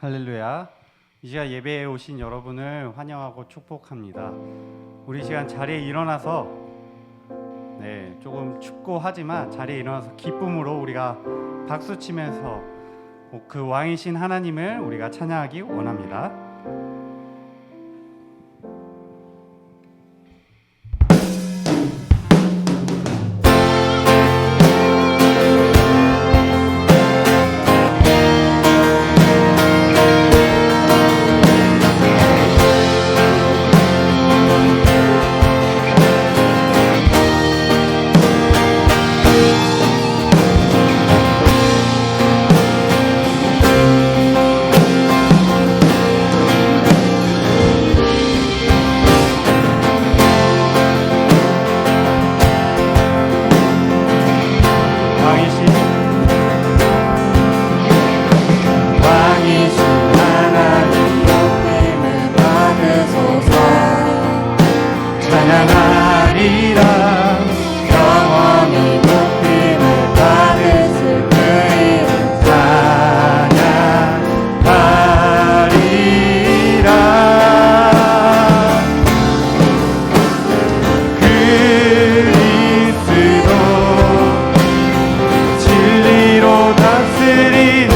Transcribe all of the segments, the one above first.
할렐루야. 이 시간 예배에 오신 여러분을 환영하고 축복합니다. 우리 시간 자리에 일어나서 조금 춥고 하지만 자리에 일어나서 기쁨으로 우리가 박수 치면서 그 왕이신 하나님을 우리가 찬양하기 원합니다. 왕이신 하나님 높임을 받으소서. 찬양하리라. 영원히 높임을 받으실 그 이름 찬양하리라. 그리스도 진리로 다스리네.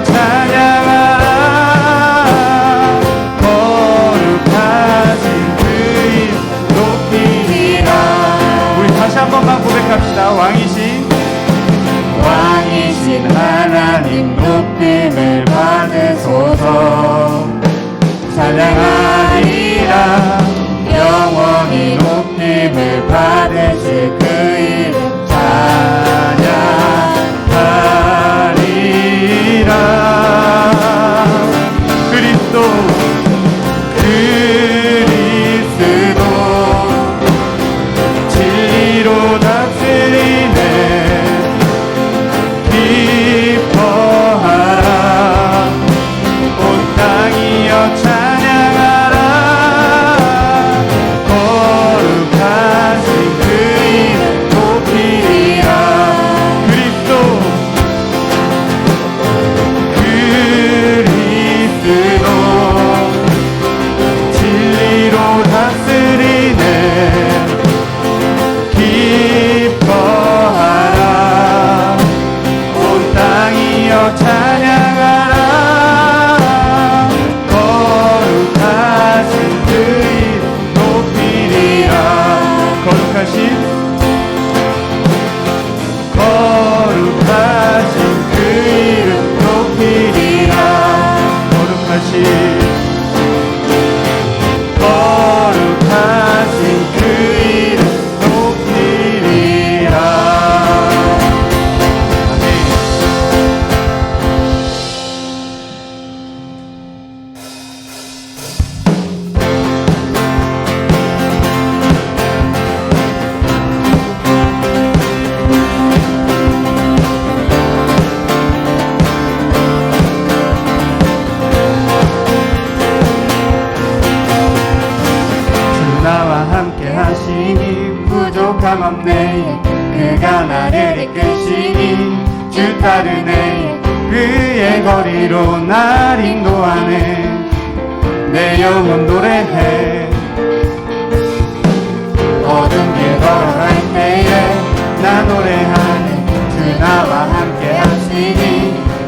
찬양하라. 거룩하신 그 이름 높이리라. 우리 다시 한 번만 고백합시다. 왕이신 하나님 높임을 받으소서. 찬양하리라. 영원히 높임을 받으실 그 이름 찬양하리라. 그리스도 진리로 다스리네. 기뻐하라. 온 땅이여 찬양하라. 거룩하신 그 이름 높이리라. 그리스도 진리로 다스리네. 기뻐하라. 온 땅이여 찬양하라. 거룩하신 그 이름 높이리라. 거룩하신 그 이름 높이리라. 거룩하신 그 이름 높이리라. 부족함 없네. 그가 나를 이끄시니 주 따르네. 그의 거리로 날 인도하네. 내 영혼 노래해. 어둠 길 걸어갈 때에 나 노래하네. 주 나와 함께 하시니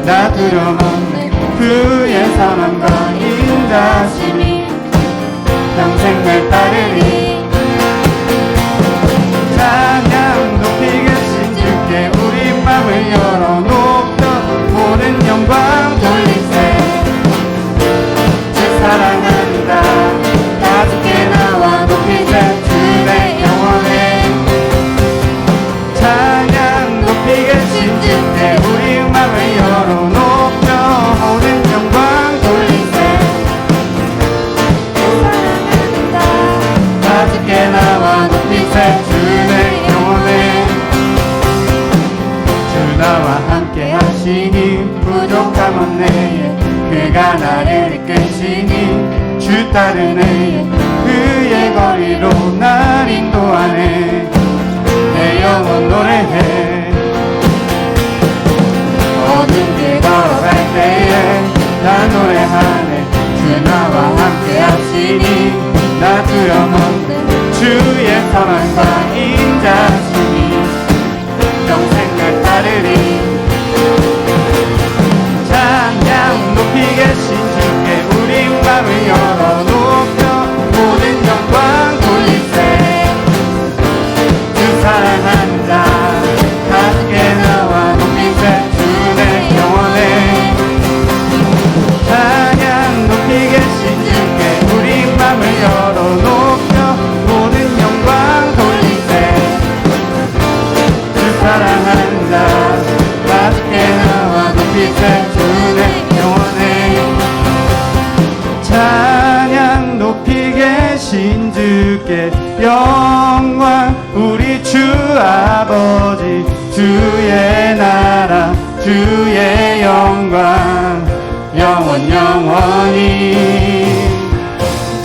나 두려움 없네. 그 주의 사랑과 인자심이 평생 날 따르리. 찬양 높이 계신 주께 우리 맘을 열어 높여 모든 영광 돌리세. 주 사랑한다 가볍게 나와 높이세 주의 영원에. 찬양 높이 계신 주께 우리 맘을 열어 높여 모든 영광 돌리세. 주 사랑한다 가볍게 나와 높이세 주의 영원에. 주 나와 함께 하시니 부족함 없네. 그가 나를 이끄시니 주 따르네. 그의 거리로 날 인도하네. 내 영혼 노래해. 어두운 길 걸어갈 때에 나 노래하네. 주 나와 함께 하시니 나 두려움없네. 주의 사랑과 인자심이 평생 날 따르리. 찬양 높이 계신 주께 우리 맘을 열어 높여 모든 영광 돌리세. 주 사랑하는 자 가볍게 나와 높이세 주의 영원에. 찬양 높이 계신 주께 우리 맘을 열어 높여 모든 영광 돌리세. 주 사랑하는 자 가볍게 나와 높이세 주의 영원에. 찬양 높이 계신 주께 영광 우리 주 아버지 주의 나라 주의 영광 영원 영원히.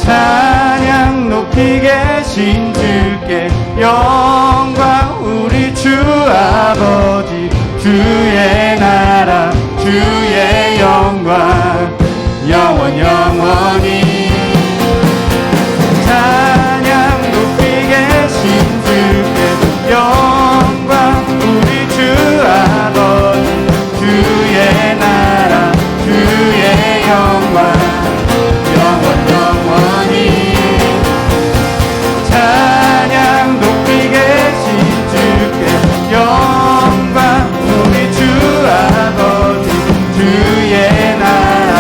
찬양 높이 계신 주께 영광 우리 주 아버지 주의 나라 주의 영광 영원 영원히. 찬양 높이 계신 주께 영광 우리 주 아버지 주의 나라 주의 영광 영원 영원히. 찬양 높이 계신 주께 영광 우리 주 아버지 주의 나라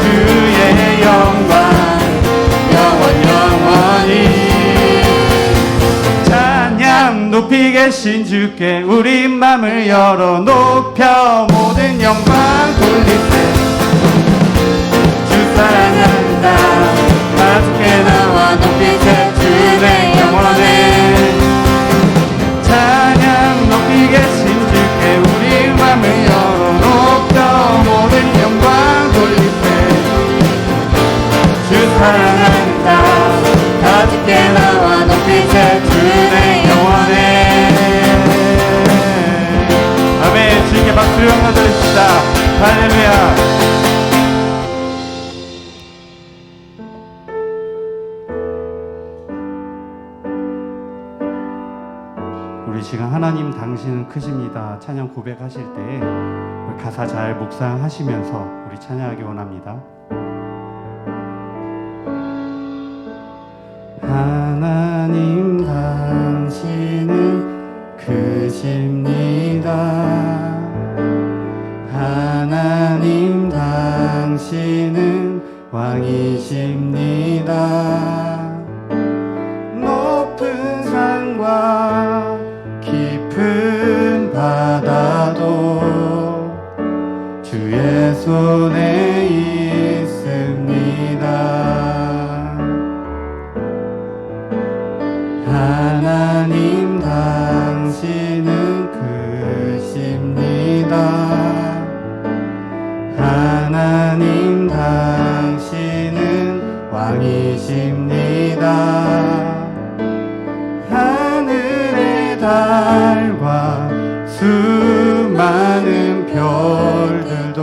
주의 영광 영원 영원히. 찬양 높이 계신 주께 우리 맘을 열어 높여 모든 영광 돌리세. 주 사랑한다 가볍게 나와 높이세 주의 영원에. 찬양 높이 계신 주께 우리 맘을 열어 높여 모든 영광 돌리세. 주 사랑한다 가볍게 나와 높이세 주의 영원에. 아멘. 주님께 박수를 영광드립시다. 할렐루야. 우리 시간 하나님 당신은 크십니다 찬양 고백하실 때에 가사 잘 묵상하시면서 우리 찬양하기 원합니다. 하나님 당신은 크십니다. 하나님 당신은 왕이십니다. 높은 산과 깊은 바다도 주의 손에 있습니다. 하나님 당신은 크십니다. 하나님 당신은 왕이십니다. 하늘의 달과 수많은 별들도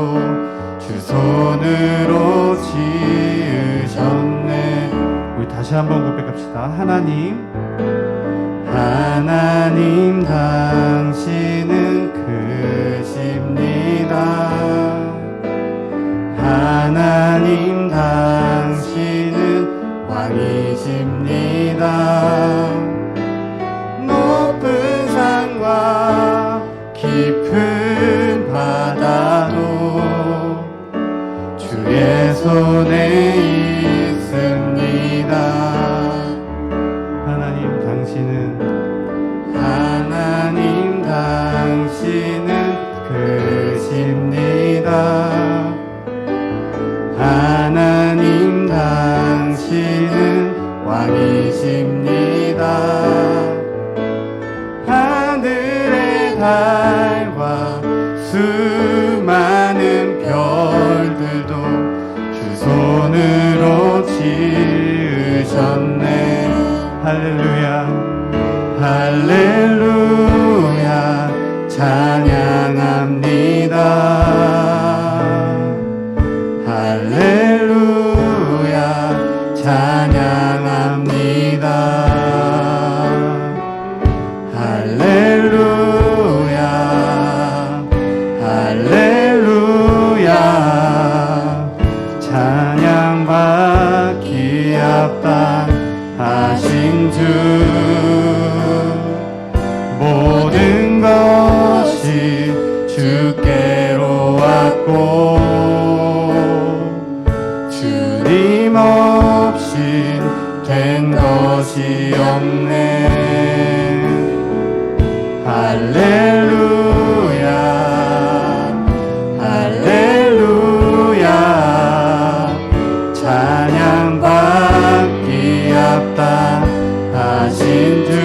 주 손으로 지으셨네. 우리 다시 한번 고백합시다. 하나님 당신은 크십니다. 바다도 주의 손에 있습니다. 하나님 당신은 크십니다. 하나님 당신은 왕이십니다. 하늘의 달과 수많은 별들도 주 손으로 지으셨네. 할렐루야 할렐루야 찬양합니다. 할렐루야 찬양합니다. 할렐루야 할렐루야 찬양받기 합당하신 주 모든 것이 주께로 왔고 주님 없이 된 것이 없네. 할렐루야 할렐루야 찬양받기 합당하신 주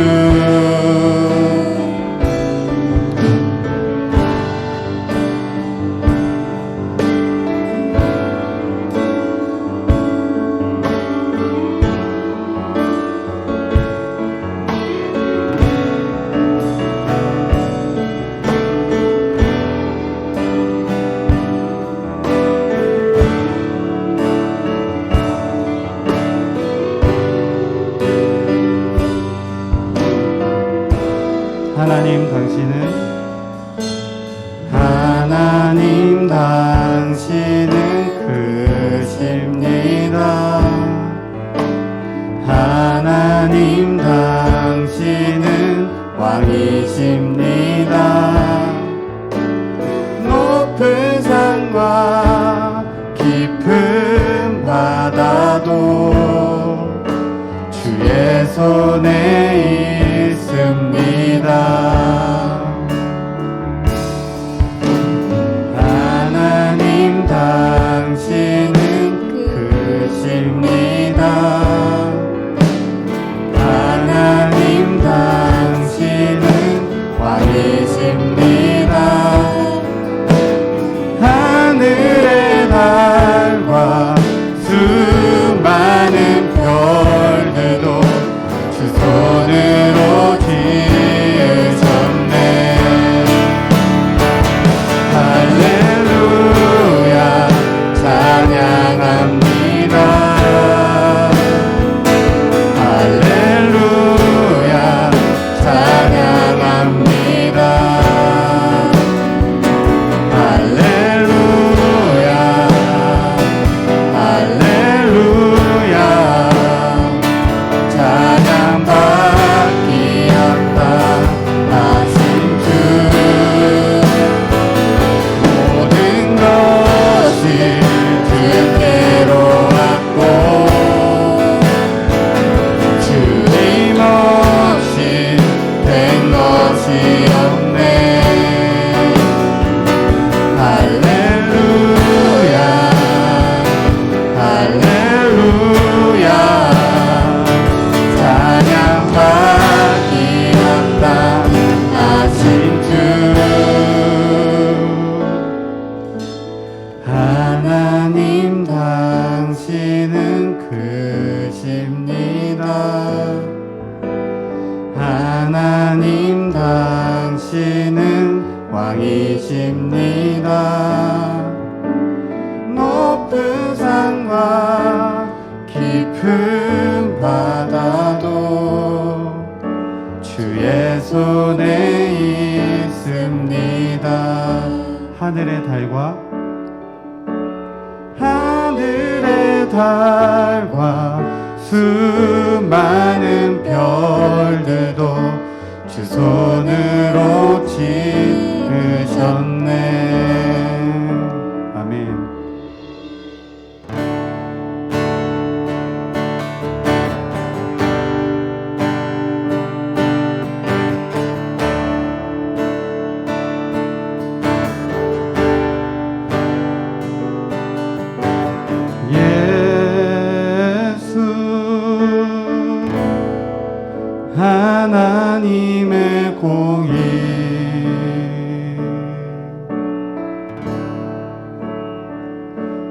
하나님 당신은 크십니다. 하나님 당신은 왕이십니다. 높은 산과 깊은 바다도 주의 손에 있습니다. 하나님 당신은 크십니다. 하나님 당신은 왕이십니다. 하늘의 달과 수많은 별들도 주 손으로 지으셨네. 할렐루야 찬양합니다. 할렐루야 찬양합니다. 할렐루야 할렐루야 찬양받기 합당하신 주 모든 것이 주께로 왔고 주님 없이 된 것이 없네. 할렐루야 할렐루야 찬양받기 합당하신 주 하나님 당신은 크십니다. 하나님 당신은 왕이십니다. 높은 산과 깊은 바다도 주의 손에 있습니다. 하늘의 달과 수많은 별들도 주 손으로 지으셨네.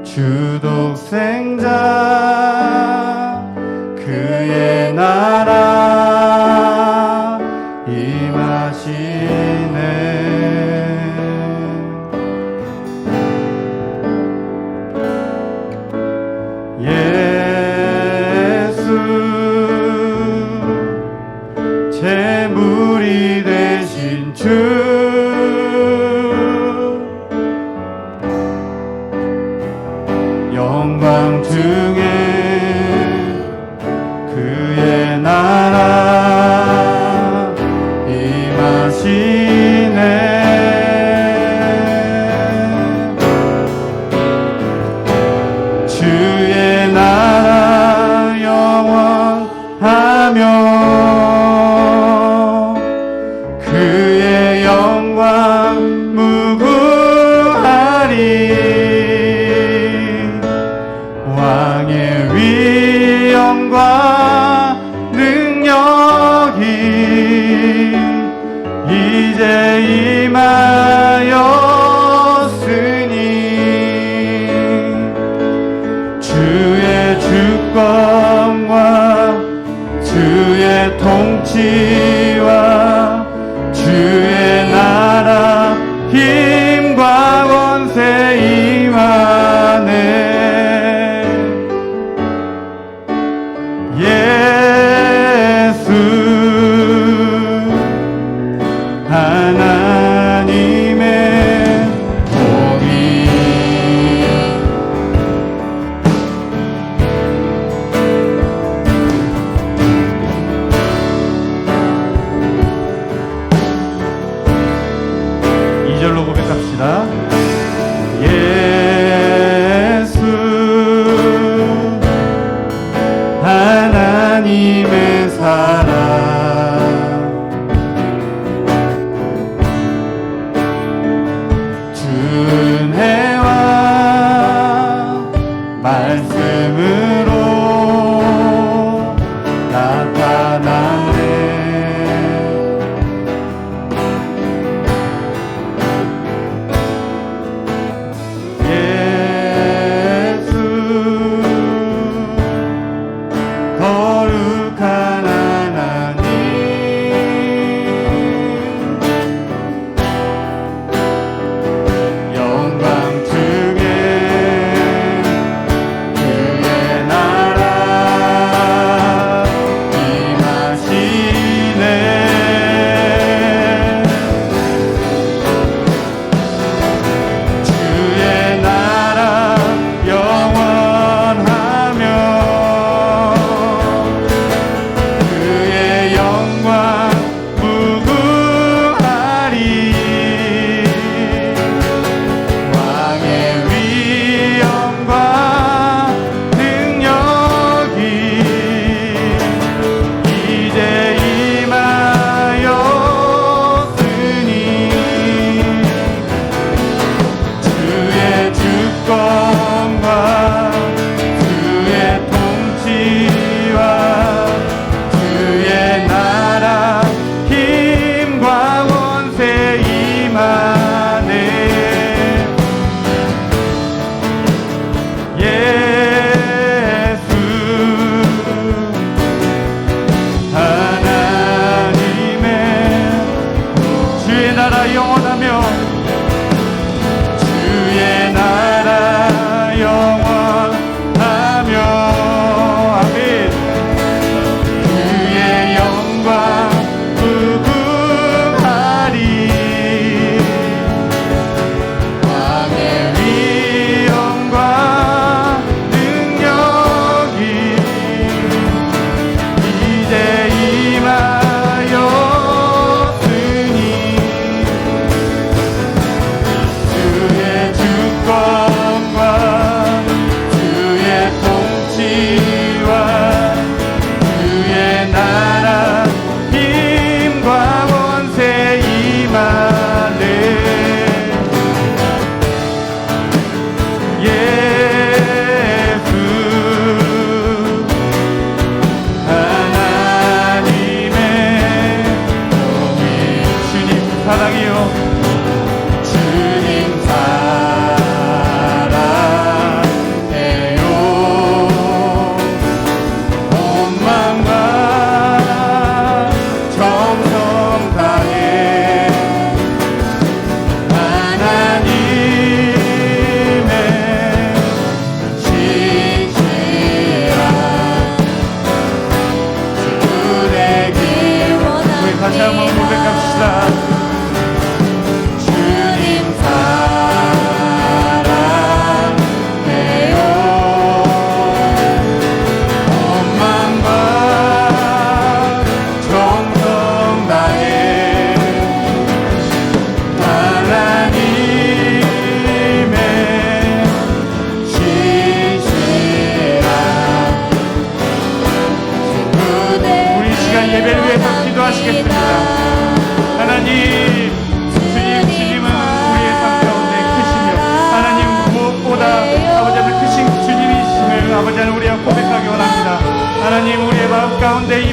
주독생자 그의 나라 임하시네. 제물이 되신 주 영광 중에 그의 나라 임하시네. 주의 나라 영원하며 그의 영광 무궁하리. 왕의 위엄과 능력이 이제 임하였으니 주의 주권과 주의 통치와 주의 나라 힘과 권세 임하네. 예수 하나님의 복이 이절로 고백합시다.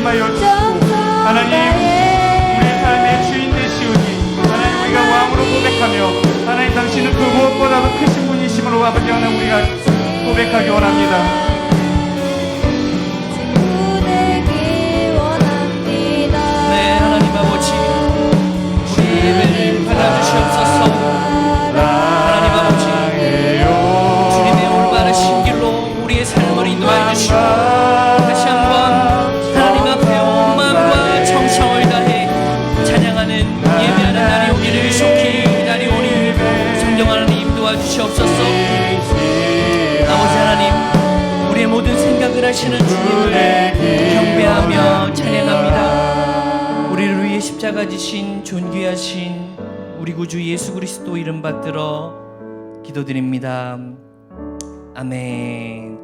말씀하여 주시고 하나님 우리의 삶의 주인 되시오니 하나님 우리가 왕으로 고백하며 하나님 당신은 그 무엇보다도 크신 분이심으로 아버지 하나님 우리가 고백하기 원합니다. 네, 하나님 아버지 우리 예배를 받아주시옵소서. 하나님 아버지 주님의 올바르신 길로 우리의 삶을 인도하여 주시고 다시 한번 하나님 앞에 온 마음과 정성을 다해 찬양하는 예배하는 날이 오기를 속히 날이 오니 성령 하나님 도와주시옵소서. 아버지 하나님 우리의 모든 생각을 하시는 주님을 경배하며 찬양합니다. 우리를 위해 십자가 지신 존귀하신 우리 구주 예수 그리스도 이름 받들어 기도드립니다. 아멘.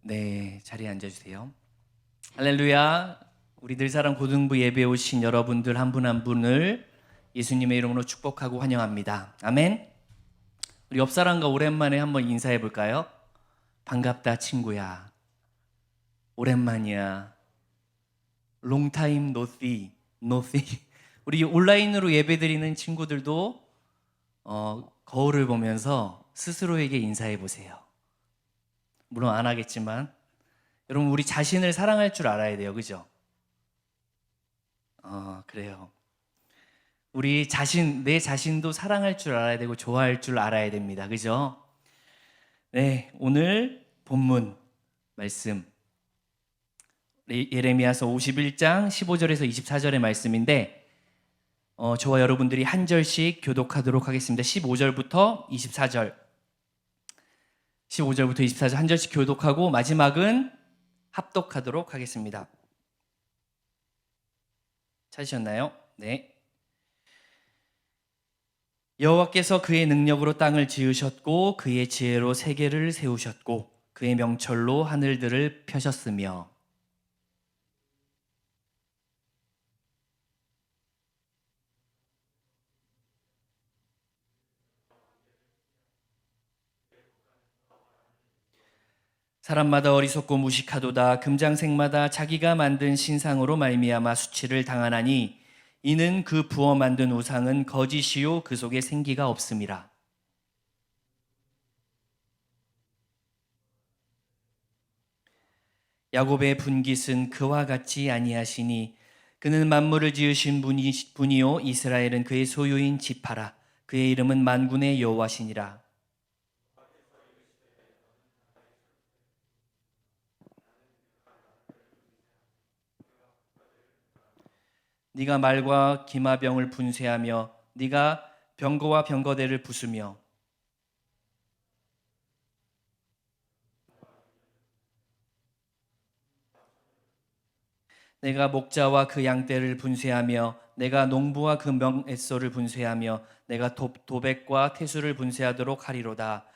네, 자리에 앉아주세요. 할렐루야. 우리 늘사랑 고등부 예배에 오신 여러분들 한 분 한 분을 예수님의 이름으로 축복하고 환영합니다. 아멘. 우리 옆 사람과 오랜만에 한번 인사해 볼까요? 반갑다 친구야. 오랜만이야. Long time no see. 우리 온라인으로 예배드리는 친구들도 거울을 보면서 스스로에게 인사해 보세요. 물론 안 하겠지만 여러분 우리 자신을 사랑할 줄 알아야 돼요. 그죠? 그래요. 우리 자신, 내 자신도 사랑할 줄 알아야 되고 좋아할 줄 알아야 됩니다. 그죠? 네, 오늘 본문 말씀 예레미야서 51장 15절에서 24절의 말씀인데 저와 여러분들이 한 절씩 교독하도록 하겠습니다. 15절부터 24절 한 절씩 교독하고 마지막은 합독하도록 하겠습니다. 찾으셨나요? 네. 여호와께서 그의 능력으로 땅을 지으셨고 그의 지혜로 세계를 세우셨고 그의 명철로 하늘들을 펴셨으며 사람마다 어리석고 무식하도다. 금장색마다 자기가 만든 신상으로 말미암아 수치를 당하나니 이는 그 부어 만든 우상은 거짓이요 그 속에 생기가 없음이라. 야곱의 분깃은 그와 같지 아니하시니 그는 만물을 지으신 분이요 이스라엘은 그의 소유인 지파라. 그의 이름은 만군의 여호와시니라. 네가 말과 기마병을 분쇄하며 네가 병거와 병거대를 부수며 내가 목자와 그 양떼를 분쇄하며 내가 농부와 그 명엣소를 분쇄하며 내가 도백과 태수를 분쇄하도록 하리로다.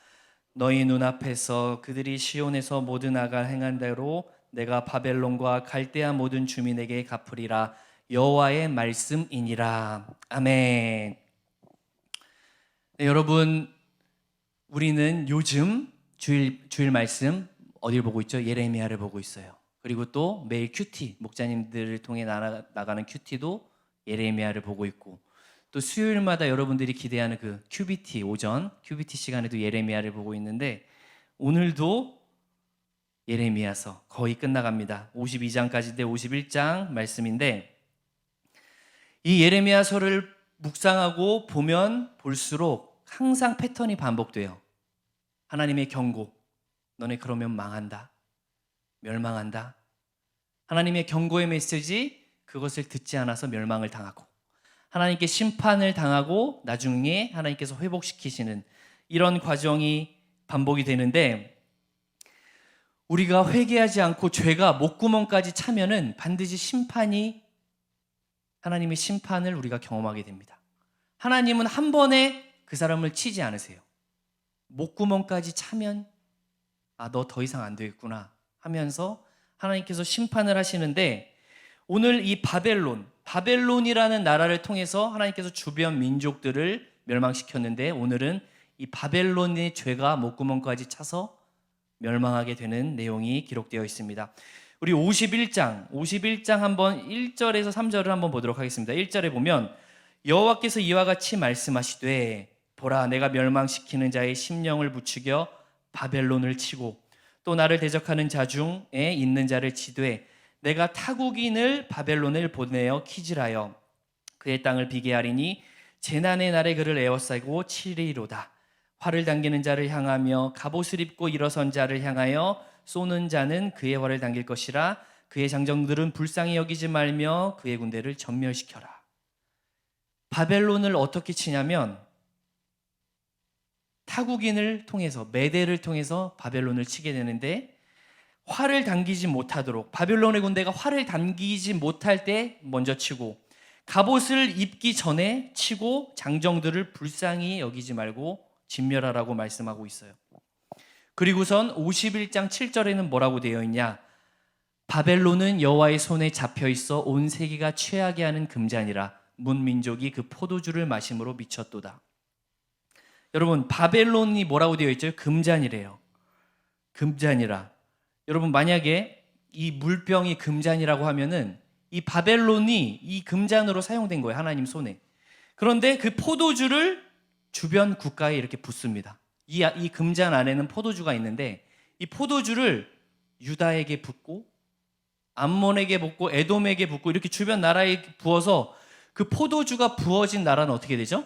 너희 눈앞에서 그들이 시온에서 모든 악을 행한 대로 내가 바벨론과 갈대아 모든 주민에게 갚으리라. 여호와의 말씀이니라. 아멘. 네, 여러분 우리는 요즘 주일 말씀 어디를 보고 있죠? 예레미야를 보고 있어요. 그리고 또 매일 큐티 목자님들을 통해 나가는 큐티도 예레미야를 보고 있고 또 수요일마다 여러분들이 기대하는 그 큐비티 오전 큐비티 시간에도 예레미야를 보고 있는데 오늘도 예레미야서 거의 끝나갑니다. 52장까지인데 51장 말씀인데 이 예레미야서를 묵상하고 보면 볼수록 항상 패턴이 반복돼요. 하나님의 경고, 너네 그러면 망한다, 멸망한다. 하나님의 경고의 메시지, 그것을 듣지 않아서 멸망을 당하고 하나님께 심판을 당하고 나중에 하나님께서 회복시키시는 이런 과정이 반복이 되는데 우리가 회개하지 않고 죄가 목구멍까지 차면은 반드시 하나님의 심판을 우리가 경험하게 됩니다. 하나님은 한 번에 그 사람을 치지 않으세요. 목구멍까지 차면 너 더 이상 안 되겠구나 하면서 하나님께서 심판을 하시는데 오늘 이 바벨론이라는 나라를 통해서 하나님께서 주변 민족들을 멸망시켰는데 오늘은 이 바벨론의 죄가 목구멍까지 차서 멸망하게 되는 내용이 기록되어 있습니다. 우리 51장 한번 1절에서 3절을 한번 보도록 하겠습니다. 1절에 보면 여호와께서 이와 같이 말씀하시되 보라 내가 멸망시키는 자의 심령을 부추겨 바벨론을 치고 또 나를 대적하는 자 중에 있는 자를 치되 내가 타국인을 바벨론을 보내어 키질하여 그의 땅을 비게 하리니 재난의 날에 그를 에워싸고 치리로다. 활을 당기는 자를 향하며 갑옷을 입고 일어선 자를 향하여 쏘는 자는 그의 활을 당길 것이라. 그의 장정들은 불쌍히 여기지 말며 그의 군대를 전멸시켜라. 바벨론을 어떻게 치냐면 타국인을 통해서 메대를 통해서 바벨론을 치게 되는데 활을 당기지 못하도록 바벨론의 군대가 활을 당기지 못할 때 먼저 치고 갑옷을 입기 전에 치고 장정들을 불쌍히 여기지 말고 진멸하라고 말씀하고 있어요. 그리고선 51장 7절에는 뭐라고 되어 있냐? 바벨론은 여호와의 손에 잡혀 있어 온 세계가 취하게 하는 금잔이라 문민족이 그 포도주를 마심으로 미쳤도다. 여러분 바벨론이 뭐라고 되어 있죠? 금잔이래요. 금잔이라. 여러분 만약에 이 물병이 금잔이라고 하면은 이 바벨론이 이 금잔으로 사용된 거예요. 하나님 손에. 그런데 그 포도주를 주변 국가에 이렇게 붓습니다. 이 금잔 안에는 포도주가 있는데 이 포도주를 유다에게 붓고 암몬에게 붓고 에돔에게 붓고 이렇게 주변 나라에 부어서 그 포도주가 부어진 나라는 어떻게 되죠?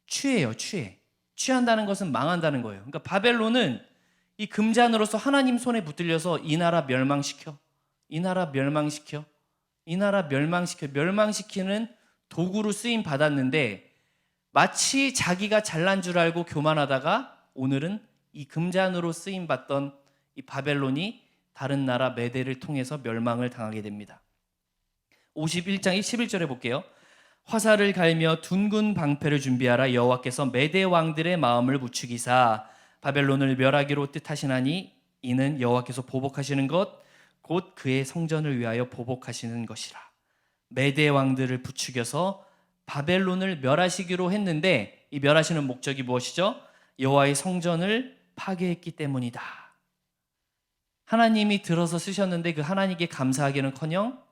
취해요. 취한다는 것은 망한다는 거예요. 그러니까 바벨론은 이 금잔으로서 하나님 손에 붙들려서 이 나라 멸망시켜, 이 나라 멸망시켜, 이 나라 멸망시키는 도구로 쓰임 받았는데 마치 자기가 잘난 줄 알고 교만하다가 오늘은 이 금잔으로 쓰임 받던 이 바벨론이 다른 나라 메대를 통해서 멸망을 당하게 됩니다. 51장 11절에 볼게요. 화살을 갈며 둔군 방패를 준비하라. 여호와께서 메대 왕들의 마음을 부추기사 바벨론을 멸하기로 뜻하시나니 이는 여호와께서 보복하시는 것 곧 그의 성전을 위하여 보복하시는 것이라. 메대 왕들을 부추겨서 바벨론을 멸하시기로 했는데 이 멸하시는 목적이 무엇이죠? 여호와의 성전을 파괴했기 때문이다. 하나님이 들어서 쓰셨는데 그 하나님께 감사하기는커녕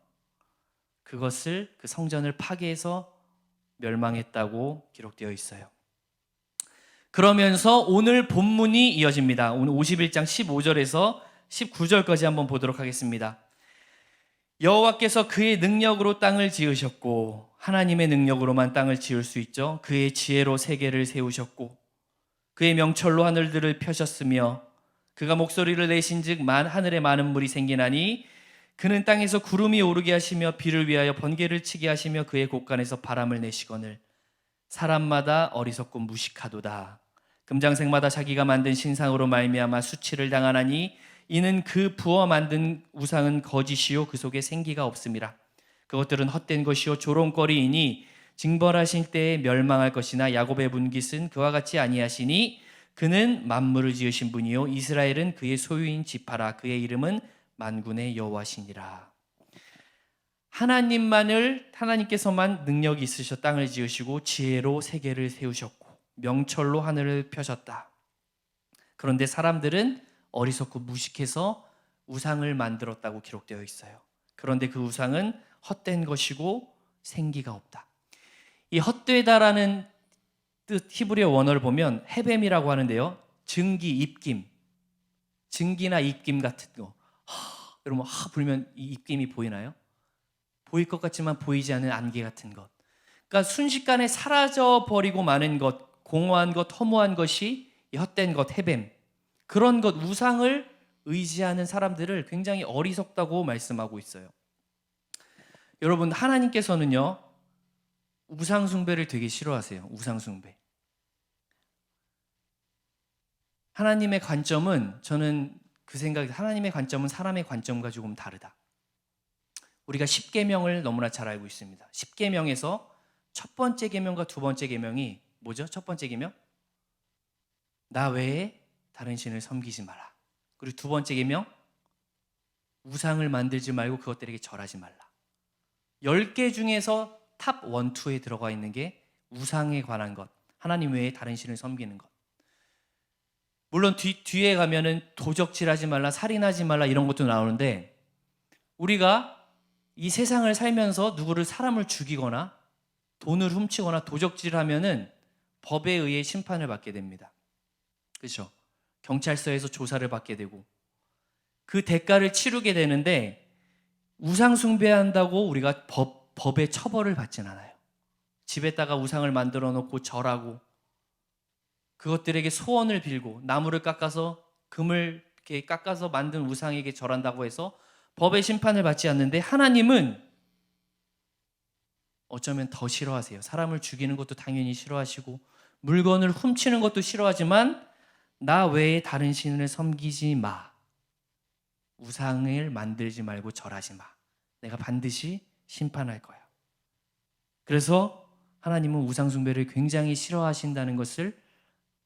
그것을 그 성전을 파괴해서 멸망했다고 기록되어 있어요. 그러면서 오늘 본문이 이어집니다. 오늘 51장 15절에서 19절까지 한번 보도록 하겠습니다. 여호와께서 그의 능력으로 땅을 지으셨고 하나님의 능력으로만 땅을 지을 수 있죠. 그의 지혜로 세계를 세우셨고 그의 명철로 하늘들을 펴셨으며 그가 목소리를 내신즉 하늘에 많은 물이 생기나니 그는 땅에서 구름이 오르게 하시며 비를 위하여 번개를 치게 하시며 그의 곳간에서 바람을 내시거늘 사람마다 어리석고 무식하도다. 금장색마다 자기가 만든 신상으로 말미암아 수치를 당하나니 이는 그 부어 만든 우상은 거짓이요 그 속에 생기가 없음이라. 그것들은 헛된 것이요 조롱거리이니 징벌하실 때에 멸망할 것이나 야곱의 분깃은 그와 같이 아니하시니 그는 만물을 지으신 분이요 이스라엘은 그의 소유인 지파라. 그의 이름은 만군의 여호와시니라. 하나님께서만 능력이 있으셔 땅을 지으시고 지혜로 세계를 세우셨고 명철로 하늘을 펴셨다. 그런데 사람들은 어리석고 무식해서 우상을 만들었다고 기록되어 있어요. 그런데 그 우상은 헛된 것이고 생기가 없다. 이 헛되다라는 뜻 히브리어 원어를 보면 헤뱀이라고 하는데요. 증기, 입김, 증기나 입김 같은 거. 여러분 불면 이 입김이 보이나요? 보일 것 같지만 보이지 않는 안개 같은 것. 그러니까 순식간에 사라져버리고 마는 것, 공허한 것, 허무한 것이 이 헛된 것, 헤뱀. 그런 것, 우상을 의지하는 사람들을 굉장히 어리석다고 말씀하고 있어요. 여러분 하나님께서는요 우상 숭배를 되게 싫어하세요. 우상 숭배. 하나님의 관점은 저는 그 생각이 하나님의 관점은 사람의 관점과 조금 다르다. 우리가 10계명을 너무나 잘 알고 있습니다. 10계명에서 첫 번째 계명과 두 번째 계명이 뭐죠? 첫 번째 계명? 나 외에 다른 신을 섬기지 마라. 그리고 두 번째 계명? 우상을 만들지 말고 그것들에게 절하지 말라. 10개 중에서 탑 1, 2에 들어가 있는 게 우상에 관한 것, 하나님 외에 다른 신을 섬기는 것. 물론 뒤에 가면은 도적질하지 말라, 살인하지 말라 이런 것도 나오는데 우리가 이 세상을 살면서 누구를 사람을 죽이거나 돈을 훔치거나 도적질하면은 법에 의해 심판을 받게 됩니다. 그렇죠? 경찰서에서 조사를 받게 되고 그 대가를 치르게 되는데 우상 숭배한다고 우리가 법의 처벌을 받진 않아요. 집에다가 우상을 만들어 놓고 절하고 그것들에게 소원을 빌고 나무를 깎아서 금을 이렇게 깎아서 만든 우상에게 절한다고 해서 법의 심판을 받지 않는데 하나님은 어쩌면 더 싫어하세요. 사람을 죽이는 것도 당연히 싫어하시고 물건을 훔치는 것도 싫어하지만 나 외에 다른 신을 섬기지 마. 우상을 만들지 말고 절하지 마. 내가 반드시 심판할 거야. 그래서 하나님은 우상 숭배를 굉장히 싫어하신다는 것을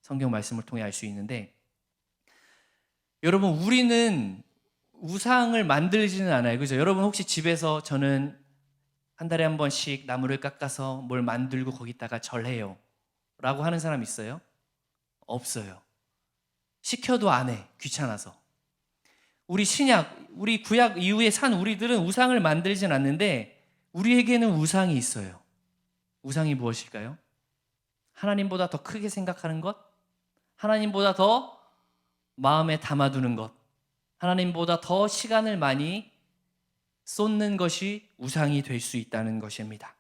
성경 말씀을 통해 알 수 있는데 여러분 우리는 우상을 만들지는 않아요. 그죠? 여러분 혹시 집에서 저는 한 달에 한 번씩 나무를 깎아서 뭘 만들고 거기다가 절해요 라고 하는 사람 있어요? 없어요. 시켜도 안 해. 귀찮아서. 우리 신약, 우리 구약 이후에 산 우리들은 우상을 만들진 않는데 우리에게는 우상이 있어요. 우상이 무엇일까요? 하나님보다 더 크게 생각하는 것? 하나님보다 더 마음에 담아두는 것? 하나님보다 더 시간을 많이 쏟는 것이 우상이 될 수 있다는 것입니다.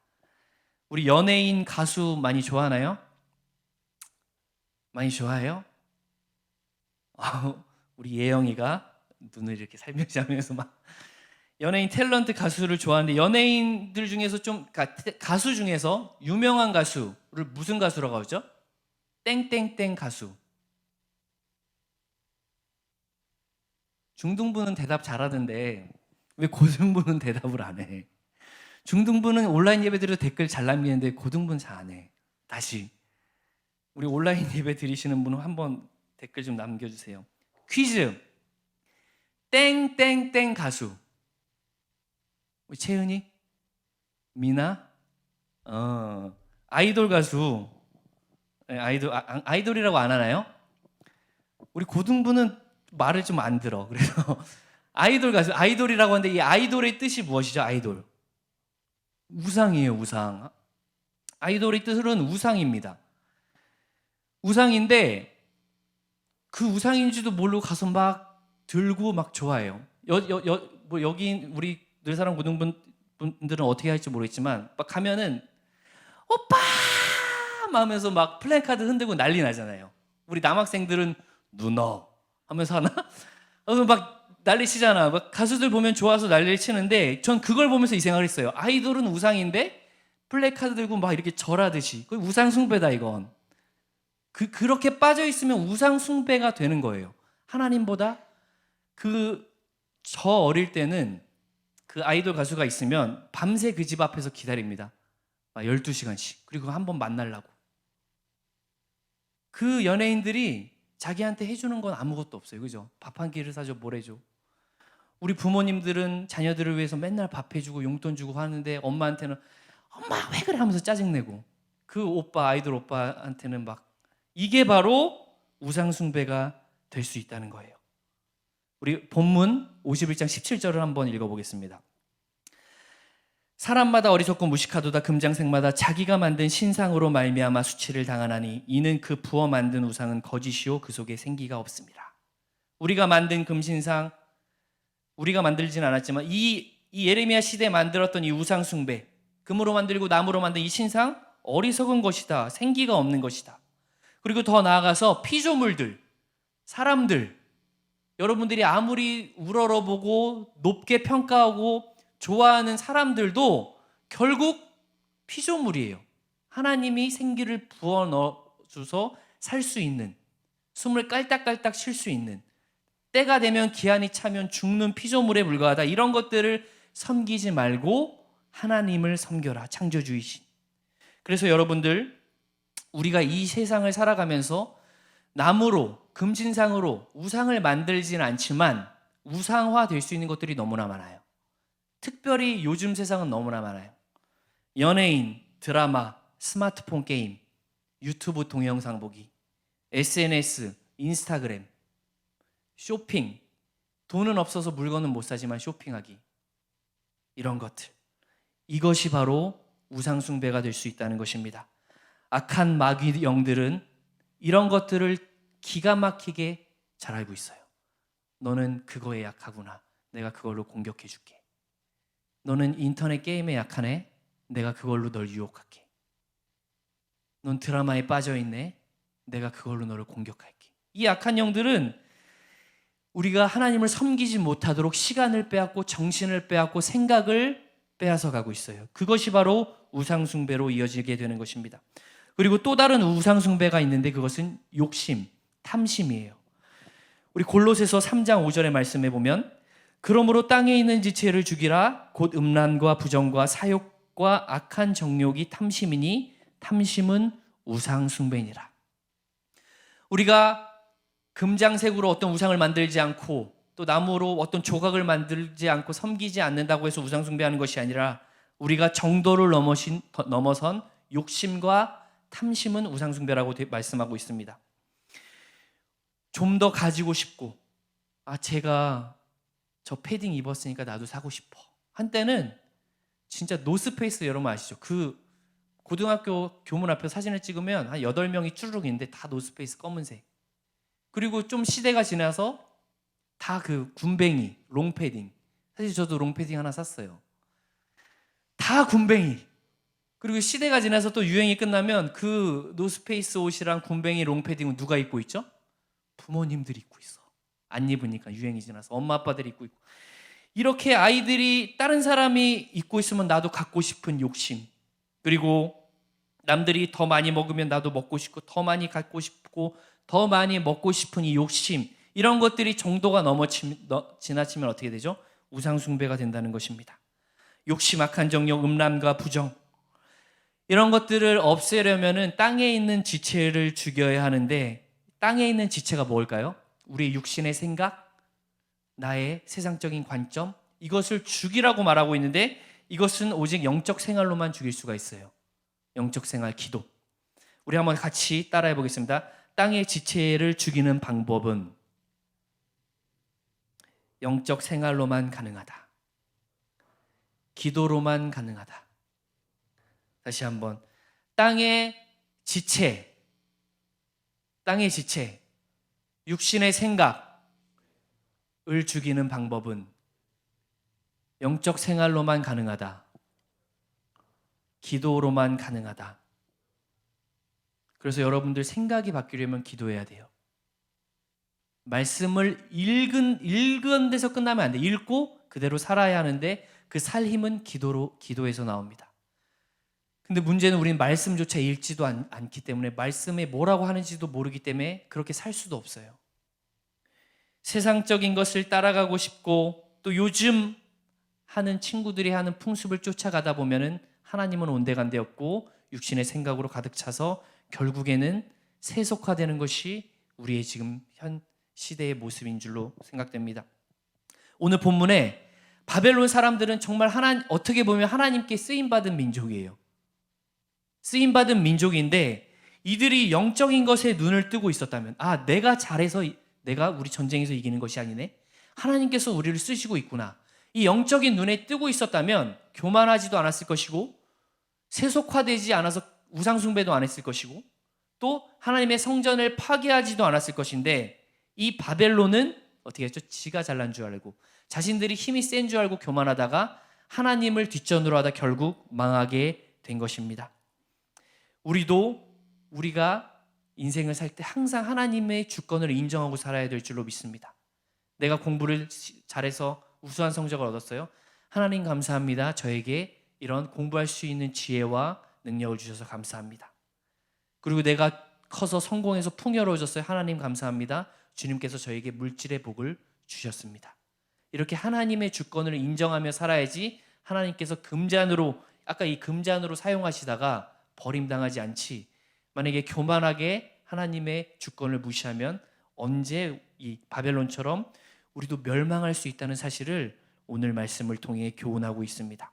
우리 연예인 가수 많이 좋아하나요? 많이 좋아해요? 우리 예영이가 눈을 이렇게 살며시 하면서 막 연예인 탤런트 가수를 좋아하는데 연예인들 중에서 좀 가수 중에서 유명한 가수를 무슨 가수라고 하죠? 땡땡땡 가수. 중등부는 대답 잘하던데 왜 고등부는 대답을 안 해? 중등부는 온라인 예배 드려도 댓글 잘 남기는데 고등부는 잘 안 해. 다시 우리 온라인 예배 드리시는 분은 한번 댓글 좀 남겨주세요. 퀴즈. 땡땡땡 가수. 우리 채은이? 미나? 아이돌 가수. 아이돌이라고 안 하나요? 우리 고등부는 말을 좀 안 들어. 그래서 아이돌 가수, 아이돌이라고 하는데 이 아이돌의 뜻이 무엇이죠? 아이돌. 우상이에요, 우상. 아이돌의 뜻은 우상입니다. 우상인데 그 우상인지도 모르고 가서 막 들고 막 좋아해요. 뭐 여기 우리 늘사랑 고등분들은 어떻게 할지 모르겠지만 막 가면은 오빠! 하면서 막 플래카드 흔들고 난리 나잖아요. 우리 남학생들은 누나 하면서 하나? 그래서 막 난리 치잖아. 막 가수들 보면 좋아서 난리를 치는데 전 그걸 보면서 이 생각을 했어요. 아이돌은 우상인데 플래카드 들고 막 이렇게 절하듯이 그 우상 숭배다 이건. 그렇게 빠져 있으면 우상 숭배가 되는 거예요. 하나님보다 저 어릴 때는 그 아이돌 가수가 있으면 밤새 그 집 앞에서 기다립니다. 12시간씩. 그리고 한번 만나려고. 그 연예인들이 자기한테 해주는 건 아무것도 없어요. 그죠? 밥 한 끼를 사줘, 뭘 해줘. 우리 부모님들은 자녀들을 위해서 맨날 밥 해주고 용돈 주고 하는데 엄마한테는 엄마 왜 그래 하면서 짜증내고 그 오빠, 아이돌 오빠한테는 막 이게 바로 우상 숭배가 될 수 있다는 거예요. 우리 본문 51장 17절을 한번 읽어보겠습니다. 사람마다 어리석고 무식하도다 금장색마다 자기가 만든 신상으로 말미암아 수치를 당하나니 이는 그 부어 만든 우상은 거짓이요 그 속에 생기가 없습니다. 우리가 만든 금신상 우리가 만들진 않았지만 이 예레미야 시대에 만들었던 이 우상 숭배 금으로 만들고 나무로 만든 이 신상 어리석은 것이다. 생기가 없는 것이다. 그리고 더 나아가서 피조물들 사람들 여러분들이 아무리 우러러보고 높게 평가하고 좋아하는 사람들도 결국 피조물이에요. 하나님이 생기를 부어 넣어줘서 살 수 있는 숨을 깔딱깔딱 쉴 수 있는 때가 되면 기한이 차면 죽는 피조물에 불과하다. 이런 것들을 섬기지 말고 하나님을 섬겨라. 창조주이신. 그래서 여러분들 우리가 이 세상을 살아가면서 나무로 금신상으로 우상을 만들지는 않지만 우상화 될 수 있는 것들이 너무나 많아요. 특별히 요즘 세상은 너무나 많아요. 연예인, 드라마, 스마트폰 게임, 유튜브 동영상 보기, SNS 인스타그램, 쇼핑, 돈은 없어서 물건은 못 사지만 쇼핑하기, 이런 것들, 이것이 바로 우상숭배가 될 수 있다는 것입니다. 악한 마귀 영들은 이런 것들을 기가 막히게 잘 알고 있어요. 너는 그거에 약하구나. 내가 그걸로 공격해 줄게. 너는 인터넷 게임에 약하네. 내가 그걸로 널 유혹할게. 넌 드라마에 빠져있네. 내가 그걸로 너를 공격할게. 이 악한 영들은 우리가 하나님을 섬기지 못하도록 시간을 빼앗고 정신을 빼앗고 생각을 빼앗아 가고 있어요. 그것이 바로 우상숭배로 이어지게 되는 것입니다. 그리고 또 다른 우상숭배가 있는데 그것은 욕심, 탐심이에요. 우리 골로새서 3장 5절의 말씀에 보면 그러므로 땅에 있는 지체를 죽이라 곧 음란과 부정과 사욕과 악한 정욕이 탐심이니 탐심은 우상숭배니라. 우리가 금장색으로 어떤 우상을 만들지 않고 또 나무로 어떤 조각을 만들지 않고 섬기지 않는다고 해서 우상숭배하는 것이 아니라 우리가 정도를 넘어선 욕심과 탐심은 우상숭배라고 말씀하고 있습니다. 좀 더 가지고 싶고, 제가 저 패딩 입었으니까 나도 사고 싶어. 한때는 진짜 노스페이스, 여러분 아시죠? 그 고등학교 교문 앞에 사진을 찍으면 한 8명이 쭈르륵 있는데 다 노스페이스 검은색. 그리고 좀 시대가 지나서 다 그 군뱅이, 롱패딩. 사실 저도 롱패딩 하나 샀어요. 다 군뱅이. 그리고 시대가 지나서 또 유행이 끝나면 그 노스페이스 옷이랑 군뱅이 롱패딩은 누가 입고 있죠? 부모님들이 입고 있어. 안 입으니까 유행이 지나서 엄마 아빠들이 입고 있고. 이렇게 아이들이 다른 사람이 입고 있으면 나도 갖고 싶은 욕심, 그리고 남들이 더 많이 먹으면 나도 먹고 싶고 더 많이 갖고 싶고 더 많이 먹고 싶은 이 욕심, 이런 것들이 정도가 지나치면 어떻게 되죠? 우상숭배가 된다는 것입니다. 욕심, 악한 정욕, 음란과 부정, 이런 것들을 없애려면 땅에 있는 지체를 죽여야 하는데 땅에 있는 지체가 뭘까요? 우리의 육신의 생각, 나의 세상적인 관점, 이것을 죽이라고 말하고 있는데 이것은 오직 영적 생활로만 죽일 수가 있어요. 영적 생활, 기도. 우리 한번 같이 따라해 보겠습니다. 땅의 지체를 죽이는 방법은 영적 생활로만 가능하다. 기도로만 가능하다. 다시 한번. 땅의 지체, 육신의 생각을 죽이는 방법은 영적 생활로만 가능하다. 기도로만 가능하다. 그래서 여러분들 생각이 바뀌려면 기도해야 돼요. 말씀을 읽은 데서 끝나면 안 돼. 읽고 그대로 살아야 하는데 그 살 힘은 기도에서 나옵니다. 근데 문제는 우리는 말씀조차 읽지도 않기 때문에 말씀에 뭐라고 하는지도 모르기 때문에 그렇게 살 수도 없어요. 세상적인 것을 따라가고 싶고 또 요즘 하는 친구들이 하는 풍습을 쫓아가다 보면은 하나님은 온데간데 없고 육신의 생각으로 가득 차서 결국에는 세속화되는 것이 우리의 지금 현 시대의 모습인 줄로 생각됩니다. 오늘 본문에 바벨론 사람들은 정말 어떻게 보면 하나님께 쓰임받은 민족이에요. 쓰임받은 민족인데 이들이 영적인 것에 눈을 뜨고 있었다면, 내가 잘해서 내가 우리 전쟁에서 이기는 것이 아니네, 하나님께서 우리를 쓰시고 있구나, 이 영적인 눈에 뜨고 있었다면 교만하지도 않았을 것이고 세속화되지 않아서 우상숭배도 안 했을 것이고 또 하나님의 성전을 파괴하지도 않았을 것인데, 이 바벨론은 어떻게 했죠? 지가 잘난 줄 알고 자신들이 힘이 센 줄 알고 교만하다가 하나님을 뒷전으로 하다 결국 망하게 된 것입니다. 우리가 인생을 살 때 항상 하나님의 주권을 인정하고 살아야 될 줄로 믿습니다. 내가 공부를 잘해서 우수한 성적을 얻었어요. 하나님 감사합니다. 저에게 이런 공부할 수 있는 지혜와 능력을 주셔서 감사합니다. 그리고 내가 커서 성공해서 풍요로워졌어요. 하나님 감사합니다. 주님께서 저에게 물질의 복을 주셨습니다. 이렇게 하나님의 주권을 인정하며 살아야지 하나님께서 금잔으로, 아까 이 금잔으로 사용하시다가 버림당하지 않지, 만약에 교만하게 하나님의 주권을 무시하면 언제 이 바벨론처럼 우리도 멸망할 수 있다는 사실을 오늘 말씀을 통해 교훈하고 있습니다.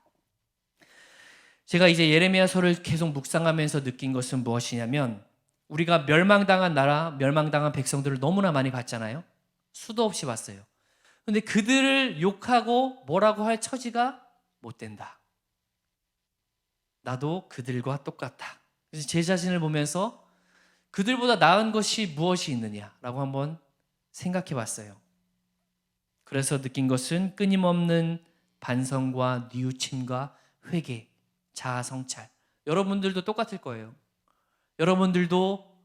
제가 이제 예레미야서를 계속 묵상하면서 느낀 것은 무엇이냐면, 우리가 멸망당한 나라, 멸망당한 백성들을 너무나 많이 봤잖아요. 수도 없이 봤어요. 근데 그들을 욕하고 뭐라고 할 처지가 못 된다. 나도 그들과 똑같다. 그래서 제 자신을 보면서 그들보다 나은 것이 무엇이 있느냐라고 한번 생각해 봤어요. 그래서 느낀 것은 끊임없는 반성과 뉘우침과 회개, 자아 성찰. 여러분들도 똑같을 거예요. 여러분들도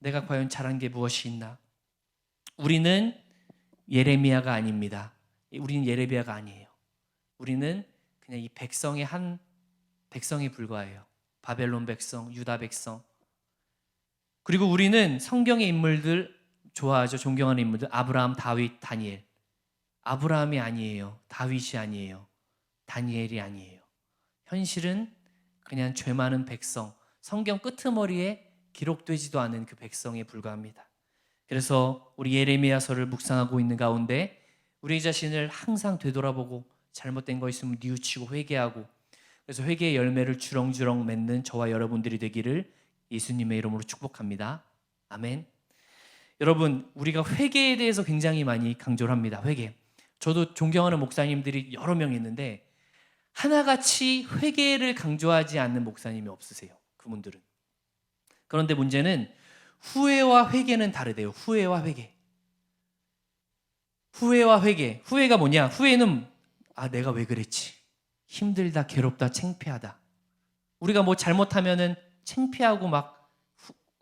내가 과연 잘한 게 무엇이 있나? 우리는 예레미야가 아닙니다. 우리는 예레미야가 아니에요. 우리는 그냥 이 백성의 한 백성에 불과해요. 바벨론 백성, 유다 백성. 그리고 우리는 성경의 인물들 좋아하죠. 존경하는 인물들. 아브라함, 다윗, 다니엘. 아브라함이 아니에요. 다윗이 아니에요. 다니엘이 아니에요. 현실은 그냥 죄 많은 백성, 성경 끄트머리에 기록되지도 않은 그 백성에 불과합니다. 그래서 우리 예레미야서를 묵상하고 있는 가운데 우리 자신을 항상 되돌아보고 잘못된 거 있으면 뉘우치고 회개하고, 그래서 회개의 열매를 주렁주렁 맺는 저와 여러분들이 되기를 예수님의 이름으로 축복합니다. 아멘. 여러분, 우리가 회개에 대해서 굉장히 많이 강조를 합니다. 회개. 저도 존경하는 목사님들이 여러 명 있는데 하나같이 회개를 강조하지 않는 목사님이 없으세요. 그분들은. 그런데 문제는 후회와 회개는 다르대요. 후회와 회개. 후회와 회개. 후회가 뭐냐? 후회는 내가 왜 그랬지? 힘들다, 괴롭다, 창피하다. 우리가 뭐 잘못하면은 창피하고 막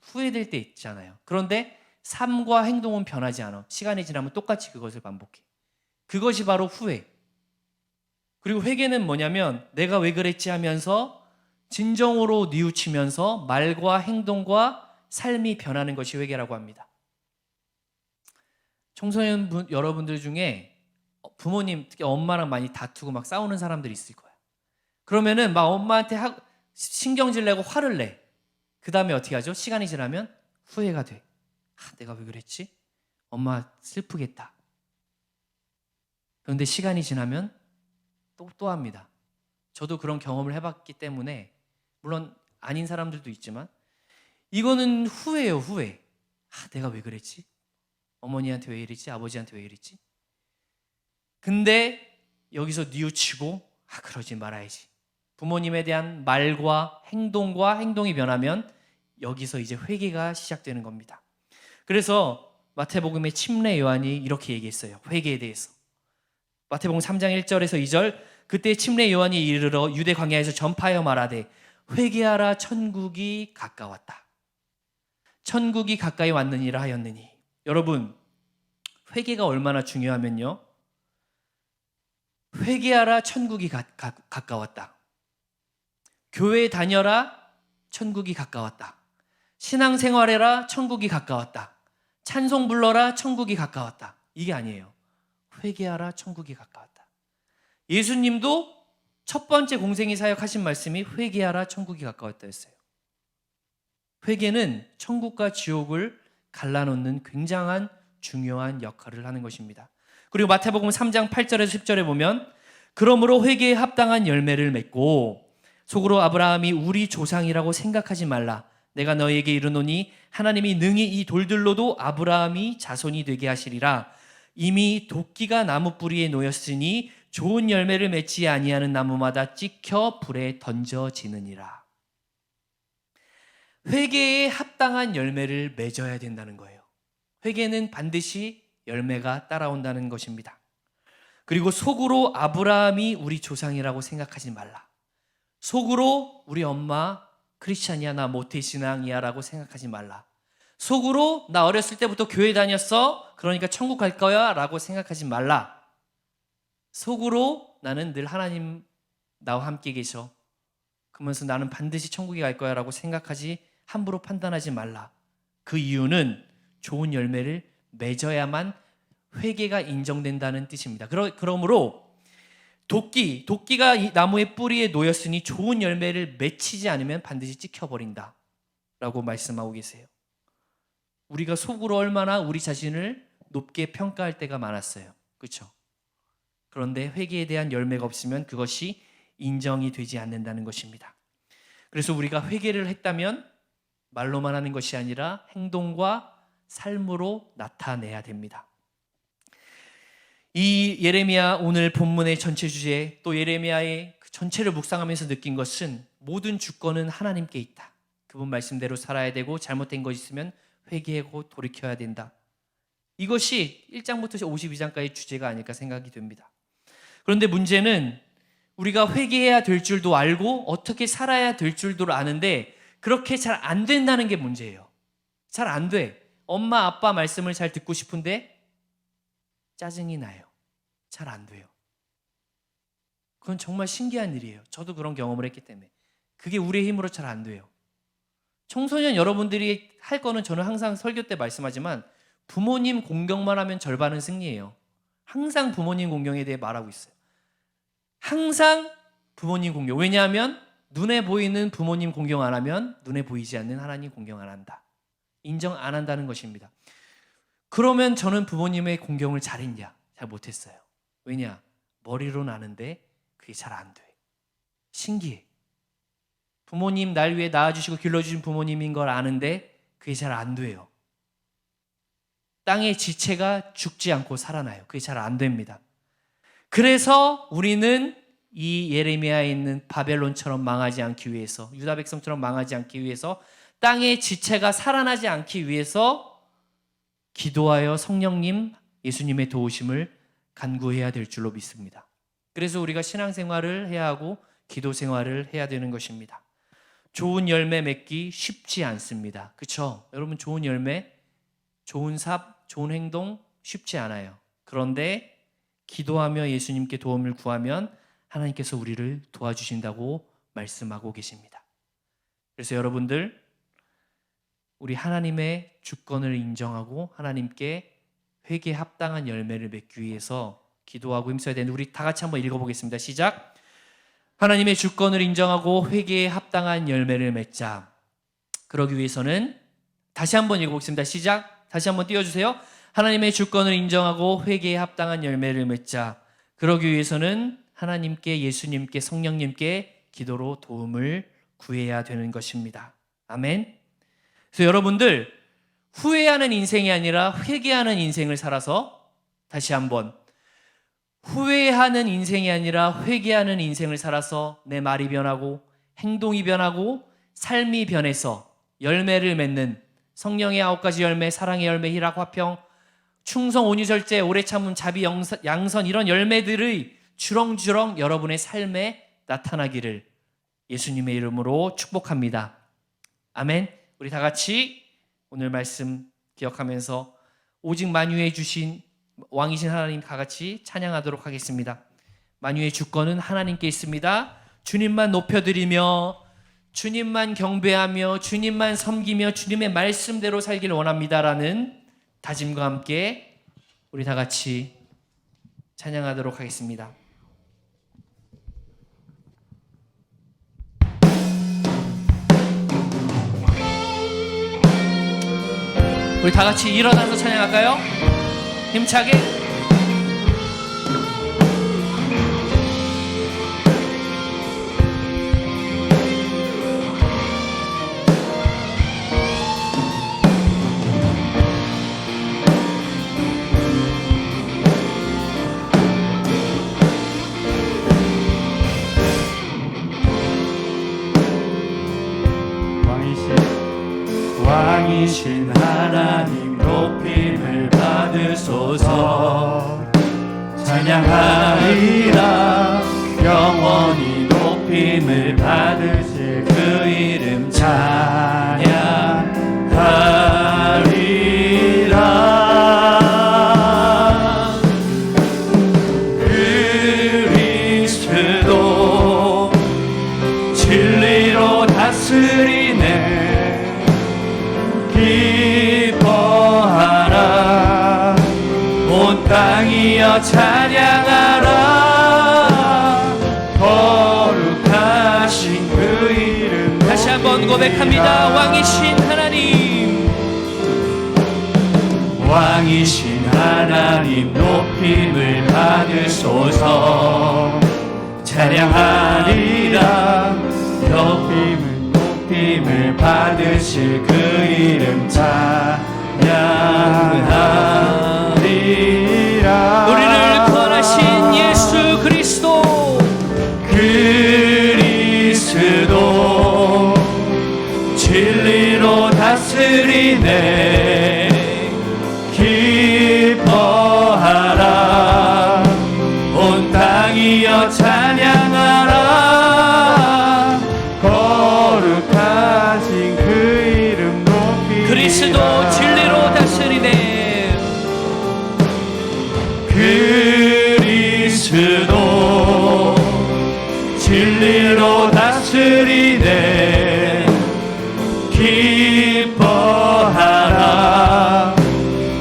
후회될 때 있잖아요. 그런데 삶과 행동은 변하지 않아. 시간이 지나면 똑같이 그것을 반복해. 그것이 바로 후회. 그리고 회개는 뭐냐면 내가 왜 그랬지 하면서 진정으로 뉘우치면서 말과 행동과 삶이 변하는 것이 회개라고 합니다. 청소년 여러분들 중에 부모님, 특히 엄마랑 많이 다투고 막 싸우는 사람들이 있을 거야. 그러면은 막 엄마한테 신경질 내고 화를 내. 그 다음에 어떻게 하죠? 시간이 지나면 후회가 돼. 내가 왜 그랬지? 엄마 슬프겠다. 그런데 시간이 지나면 또 합니다. 저도 그런 경험을 해봤기 때문에, 물론 아닌 사람들도 있지만 이거는 후회예요. 후회. 내가 왜 그랬지? 어머니한테 왜 이랬지? 아버지한테 왜 이랬지? 근데 여기서 뉘우치고 그러지 말아야지. 부모님에 대한 말과 행동이 변하면 여기서 이제 회개가 시작되는 겁니다. 그래서 마태복음의 침례 요한이 이렇게 얘기했어요. 회개에 대해서. 마태복음 3장 1절에서 2절, 그때 침례 요한이 이르러 유대 광야에서 전파하여 말하되 회개하라, 천국이 가까웠다. 천국이 가까이 왔느니라 하였느니. 여러분, 회개가 얼마나 중요하면요, 회개하라, 천국이 가까웠다. 교회 다녀라, 천국이 가까웠다. 신앙생활해라, 천국이 가까웠다. 찬송 불러라, 천국이 가까웠다. 이게 아니에요. 회개하라, 천국이 가까웠다. 예수님도 첫 번째 공생의 사역하신 말씀이 회개하라, 천국이 가까웠다 였어요. 회개는 천국과 지옥을 갈라놓는 굉장한 중요한 역할을 하는 것입니다. 그리고 마태복음 3장 8절에서 10절에 보면 그러므로 회개에 합당한 열매를 맺고 속으로 아브라함이 우리 조상이라고 생각하지 말라. 내가 너희에게 이르노니 하나님이 능히 이 돌들로도 아브라함이 자손이 되게 하시리라. 이미 도끼가 나무 뿌리에 놓였으니 좋은 열매를 맺지 아니하는 나무마다 찍혀 불에 던져지느니라. 회개에 합당한 열매를 맺어야 된다는 거예요. 회개는 반드시 열매가 따라온다는 것입니다. 그리고 속으로 아브라함이 우리 조상이라고 생각하지 말라. 속으로 우리 엄마 크리스찬이야, 나 모태신앙이야 라고 생각하지 말라. 속으로 나 어렸을 때부터 교회 다녔어, 그러니까 천국 갈 거야 라고 생각하지 말라. 속으로 나는 늘 하나님 나와 함께 계셔, 그러면서 나는 반드시 천국에 갈 거야 라고 생각하지, 함부로 판단하지 말라. 그 이유는 좋은 열매를 맺어야만 회개가 인정된다는 뜻입니다. 그러므로 도끼가 이 나무의 뿌리에 놓였으니 좋은 열매를 맺히지 않으면 반드시 찍혀버린다 라고 말씀하고 계세요. 우리가 속으로 얼마나 우리 자신을 높게 평가할 때가 많았어요. 그렇죠? 그런데 회개에 대한 열매가 없으면 그것이 인정이 되지 않는다는 것입니다. 그래서 우리가 회개를 했다면 말로만 하는 것이 아니라 행동과 삶으로 나타내야 됩니다. 이 예레미야 오늘 본문의 전체 주제, 또 예레미야의 그 전체를 묵상하면서 느낀 것은 모든 주권은 하나님께 있다. 그분 말씀대로 살아야 되고 잘못된 것 있으면 회개하고 돌이켜야 된다. 이것이 1장부터 52장까지 주제가 아닐까 생각이 됩니다. 그런데 문제는 우리가 회개해야 될 줄도 알고 어떻게 살아야 될 줄도 아는데 그렇게 잘 안 된다는 게 문제예요. 잘 안 돼. 엄마 아빠 말씀을 잘 듣고 싶은데 짜증이 나요. 잘 안 돼요. 그건 정말 신기한 일이에요. 저도 그런 경험을 했기 때문에. 그게 우리의 힘으로 잘 안 돼요. 청소년 여러분들이 할 거는 저는 항상 설교 때 말씀하지만 부모님 공경만 하면 절반은 승리예요. 항상 부모님 공경에 대해 말하고 있어요. 항상 부모님 공경. 왜냐하면 눈에 보이는 부모님 공경 안 하면 눈에 보이지 않는 하나님 공경 안 한다. 인정 안 한다는 것입니다. 그러면 저는 부모님의 공경을 잘했냐? 잘 못했어요. 왜냐? 머리로는 아는데 그게 잘 안 돼. 신기해. 부모님 날 위해 낳아주시고 길러주신 부모님인 걸 아는데 그게 잘 안 돼요. 땅의 지체가 죽지 않고 살아나요. 그게 잘 안 됩니다. 그래서 우리는 이 예레미야에 있는 바벨론처럼 망하지 않기 위해서, 유다 백성처럼 망하지 않기 위해서, 땅의 지체가 살아나지 않기 위해서 기도하여 성령님, 예수님의 도우심을 간구해야 될 줄로 믿습니다. 그래서 우리가 신앙생활을 해야 하고 기도 생활을 해야 되는 것입니다. 좋은 열매 맺기 쉽지 않습니다. 그렇죠? 여러분, 좋은 열매, 좋은 삽, 좋은 행동 쉽지 않아요. 그런데 기도하며 예수님께 도움을 구하면 하나님께서 우리를 도와주신다고 말씀하고 계십니다. 그래서 여러분들, 우리 하나님의 주권을 인정하고 하나님께 회개에 합당한 열매를 맺기 위해서 기도하고 힘써야 되는데, 우리 다 같이 한번 읽어보겠습니다. 시작. 하나님의 주권을 인정하고 회개에 합당한 열매를 맺자. 그러기 위해서는, 다시 한번 읽어보겠습니다. 시작. 다시 한번 띄워주세요. 하나님의 주권을 인정하고 회개에 합당한 열매를 맺자. 그러기 위해서는 하나님께, 예수님께, 성령님께 기도로 도움을 구해야 되는 것입니다. 아멘. 그래서 여러분들, 후회하는 인생이 아니라 회개하는 인생을 살아서, 다시 한번, 후회하는 인생이 아니라 회개하는 인생을 살아서 내 말이 변하고 행동이 변하고 삶이 변해서 열매를 맺는 성령의 9가지 열매, 사랑의 열매, 희락, 화평, 충성, 온유, 절제, 오래 참음, 자비, 양선, 이런 열매들의 주렁주렁 여러분의 삶에 나타나기를 예수님의 이름으로 축복합니다. 아멘. 우리 다 같이 오늘 말씀 기억하면서 오직 만유해 주신 왕이신 하나님 다 같이 찬양하도록 하겠습니다. 만유의 주권은 하나님께 있습니다. 주님만 높여드리며 주님만 경배하며 주님만 섬기며 주님의 말씀대로 살기를 원합니다라는 다짐과 함께 우리 다 같이 찬양하도록 하겠습니다. 우리 다 같이 일어나서 찬양할까요? 힘차게. 왕이신 하나님 높임을 받으소서. 찬양하리라. 영원히 높임을 받으실 그 이름 찬양하리라. 그리스도 진리로 다스리네. 기뻐하라. 온 땅이여 찬양하라. 거룩하신 그 이름. 다시 한번 고백합니다. 왕이신 하나님, 왕이신 하나님 높임을 받으소서. 찬양하리라. 높임을 부르심을 받으실 그 이름 찬양하리라. 우리를 구원하신 예수 그리스도 진리로 다스리네. 기뻐하라. 온 땅이여 찬양하라. 거룩하신 그 이름 높이라. 그리스도 진리로 다스리네. 그리스도 진리로 다스리네. 기뻐하라.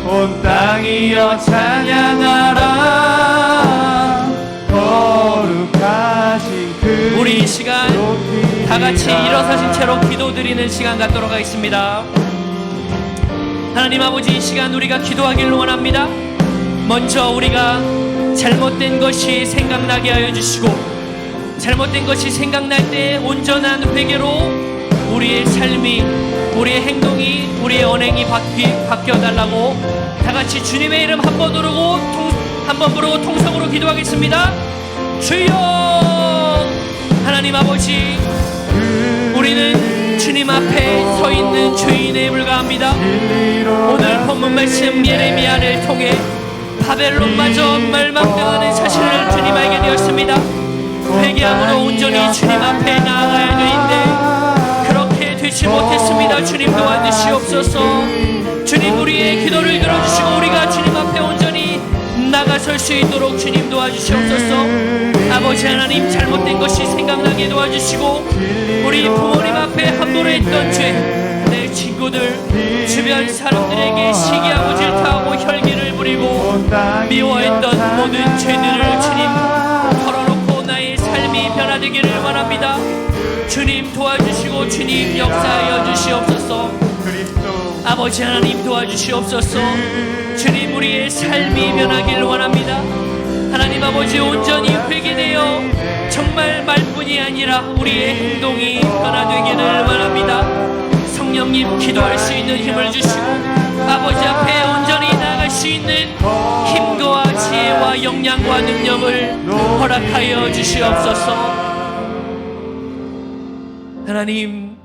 온 땅이여 찬양하라. 거룩하신 그 우리 이 시간 다 같이 일어서신 채로 기도드리는 시간 갖도록 하겠습니다. 하나님 아버지, 이 시간 우리가 기도하기를 원합니다. 먼저 우리가 잘못된 것이 생각나게 하여 주시고, 잘못된 것이 생각날 때 온전한 회개로 우리의 삶이, 우리의 행동이, 우리의 언행이 바뀌어달라고 다 같이 주님의 이름 한 번 부르고 통성으로 기도하겠습니다. 주여! 하나님 아버지, 우리는 주님 앞에 서 있는 죄인에 불과합니다. 오늘 본문 말씀 예레미야를 통해 바벨론마저 멸망당하는 사실을 주님 알게 되었습니다. 회개함으로 온전히 주님 앞에 나아가야 되는데 그렇게 되지 못했습니다. 주님 도와주시옵소서. 주님, 우리의 기도를 들어주시고 우리가 주님 앞에 온전히 나가설 수 있도록 주님 도와주시옵소서. 아버지 하나님, 잘못된 것이 생각나게 도와주시고 우리 부모님 앞에 함부로 했던 죄, 내 친구들, 주변 사람들에게 시기하고 질타하고 혈기를 부리고 미워했던 모든 죄들을 주님 털어놓고 나의 삶이 변화되기를 원합니다. 주님 도와주시고 주님 역사하여 주시옵소서. 아버지 하나님 도와주시옵소서. 주님, 우리의 삶이 변하기를 원합니다. 하나님 아버지, 온전히 회개되어 정말 말뿐이 아니라 우리의 행동이 변화되기를 원합니다. 성령님, 기도할 수 있는 힘을 주시고 아버지 앞에 온전히 나아갈 수 있는 힘과 지혜와 역량과 능력을 허락하여 주시옵소서. 하나님,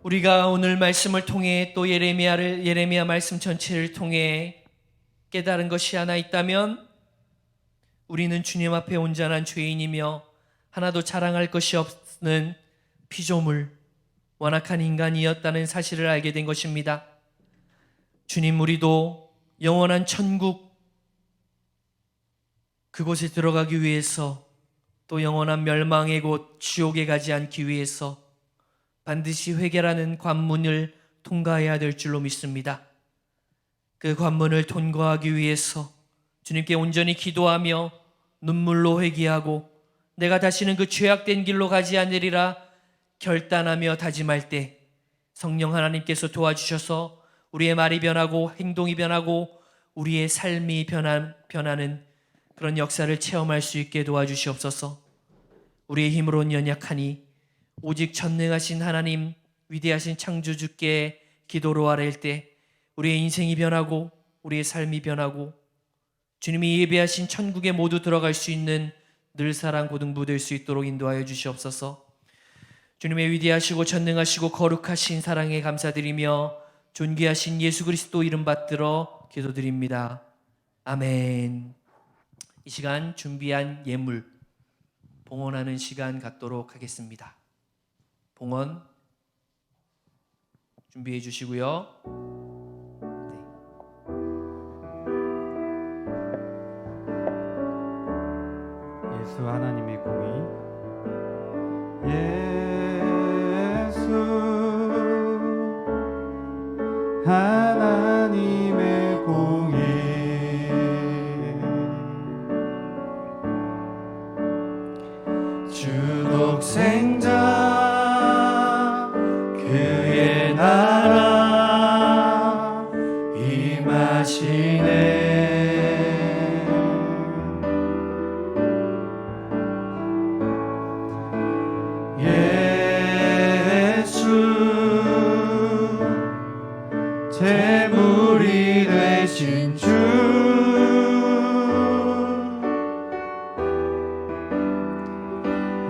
우리가 오늘 말씀을 통해 또 예레미야 말씀 전체를 통해 깨달은 것이 하나 있다면, 우리는 주님 앞에 온전한 죄인이며 하나도 자랑할 것이 없는 피조물, 완악한 인간이었다는 사실을 알게 된 것입니다. 주님, 우리도 영원한 천국, 그곳에 들어가기 위해서, 또 영원한 멸망의 곳 지옥에 가지 않기 위해서 반드시 회개라는 관문을 통과해야 될 줄로 믿습니다. 그 관문을 통과하기 위해서 주님께 온전히 기도하며 눈물로 회개하고 내가 다시는 그 죄악된 길로 가지 않으리라 결단하며 다짐할 때 성령 하나님께서 도와주셔서 우리의 말이 변하고 행동이 변하고 우리의 삶이 변하는 그런 역사를 체험할 수 있게 도와주시옵소서. 우리의 힘으로는 연약하니 오직 전능하신 하나님, 위대하신 창조주께 기도로 아뢰일 때 우리의 인생이 변하고 우리의 삶이 변하고 주님이 예배하신 천국에 모두 들어갈 수 있는 늘사랑 고등부 될 수 있도록 인도하여 주시옵소서. 주님의 위대하시고 전능하시고 거룩하신 사랑에 감사드리며 존귀하신 예수 그리스도 이름 받들어 기도드립니다. 아멘. 이 시간 준비한 예물 봉헌하는 시간 갖도록 하겠습니다. 봉헌 준비해 주시고요. 예수 하나님의 공의, 예수 하나님의 공의, 주독생자 그의 나라 임하시네. 예수 재물이 되신 주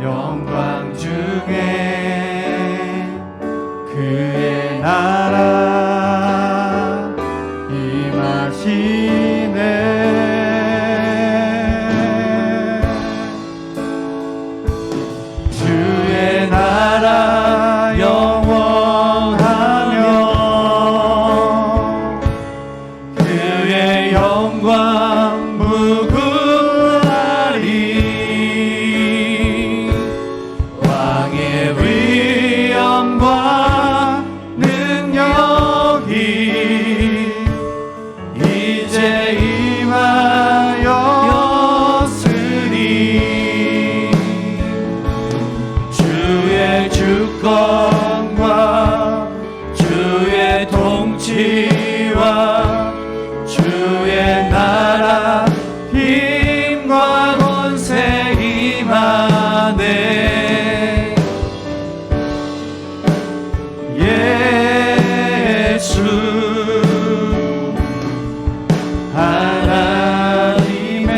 영광 중에 그의 나라 임하시네 주의 나라 영원하며 그의 영광 무궁하리 왕의 위엄과 능력이 이제 임하였으니 주의 주권과 주의 통치와 주의 나라 힘과 권세 임하네 예수 하나님의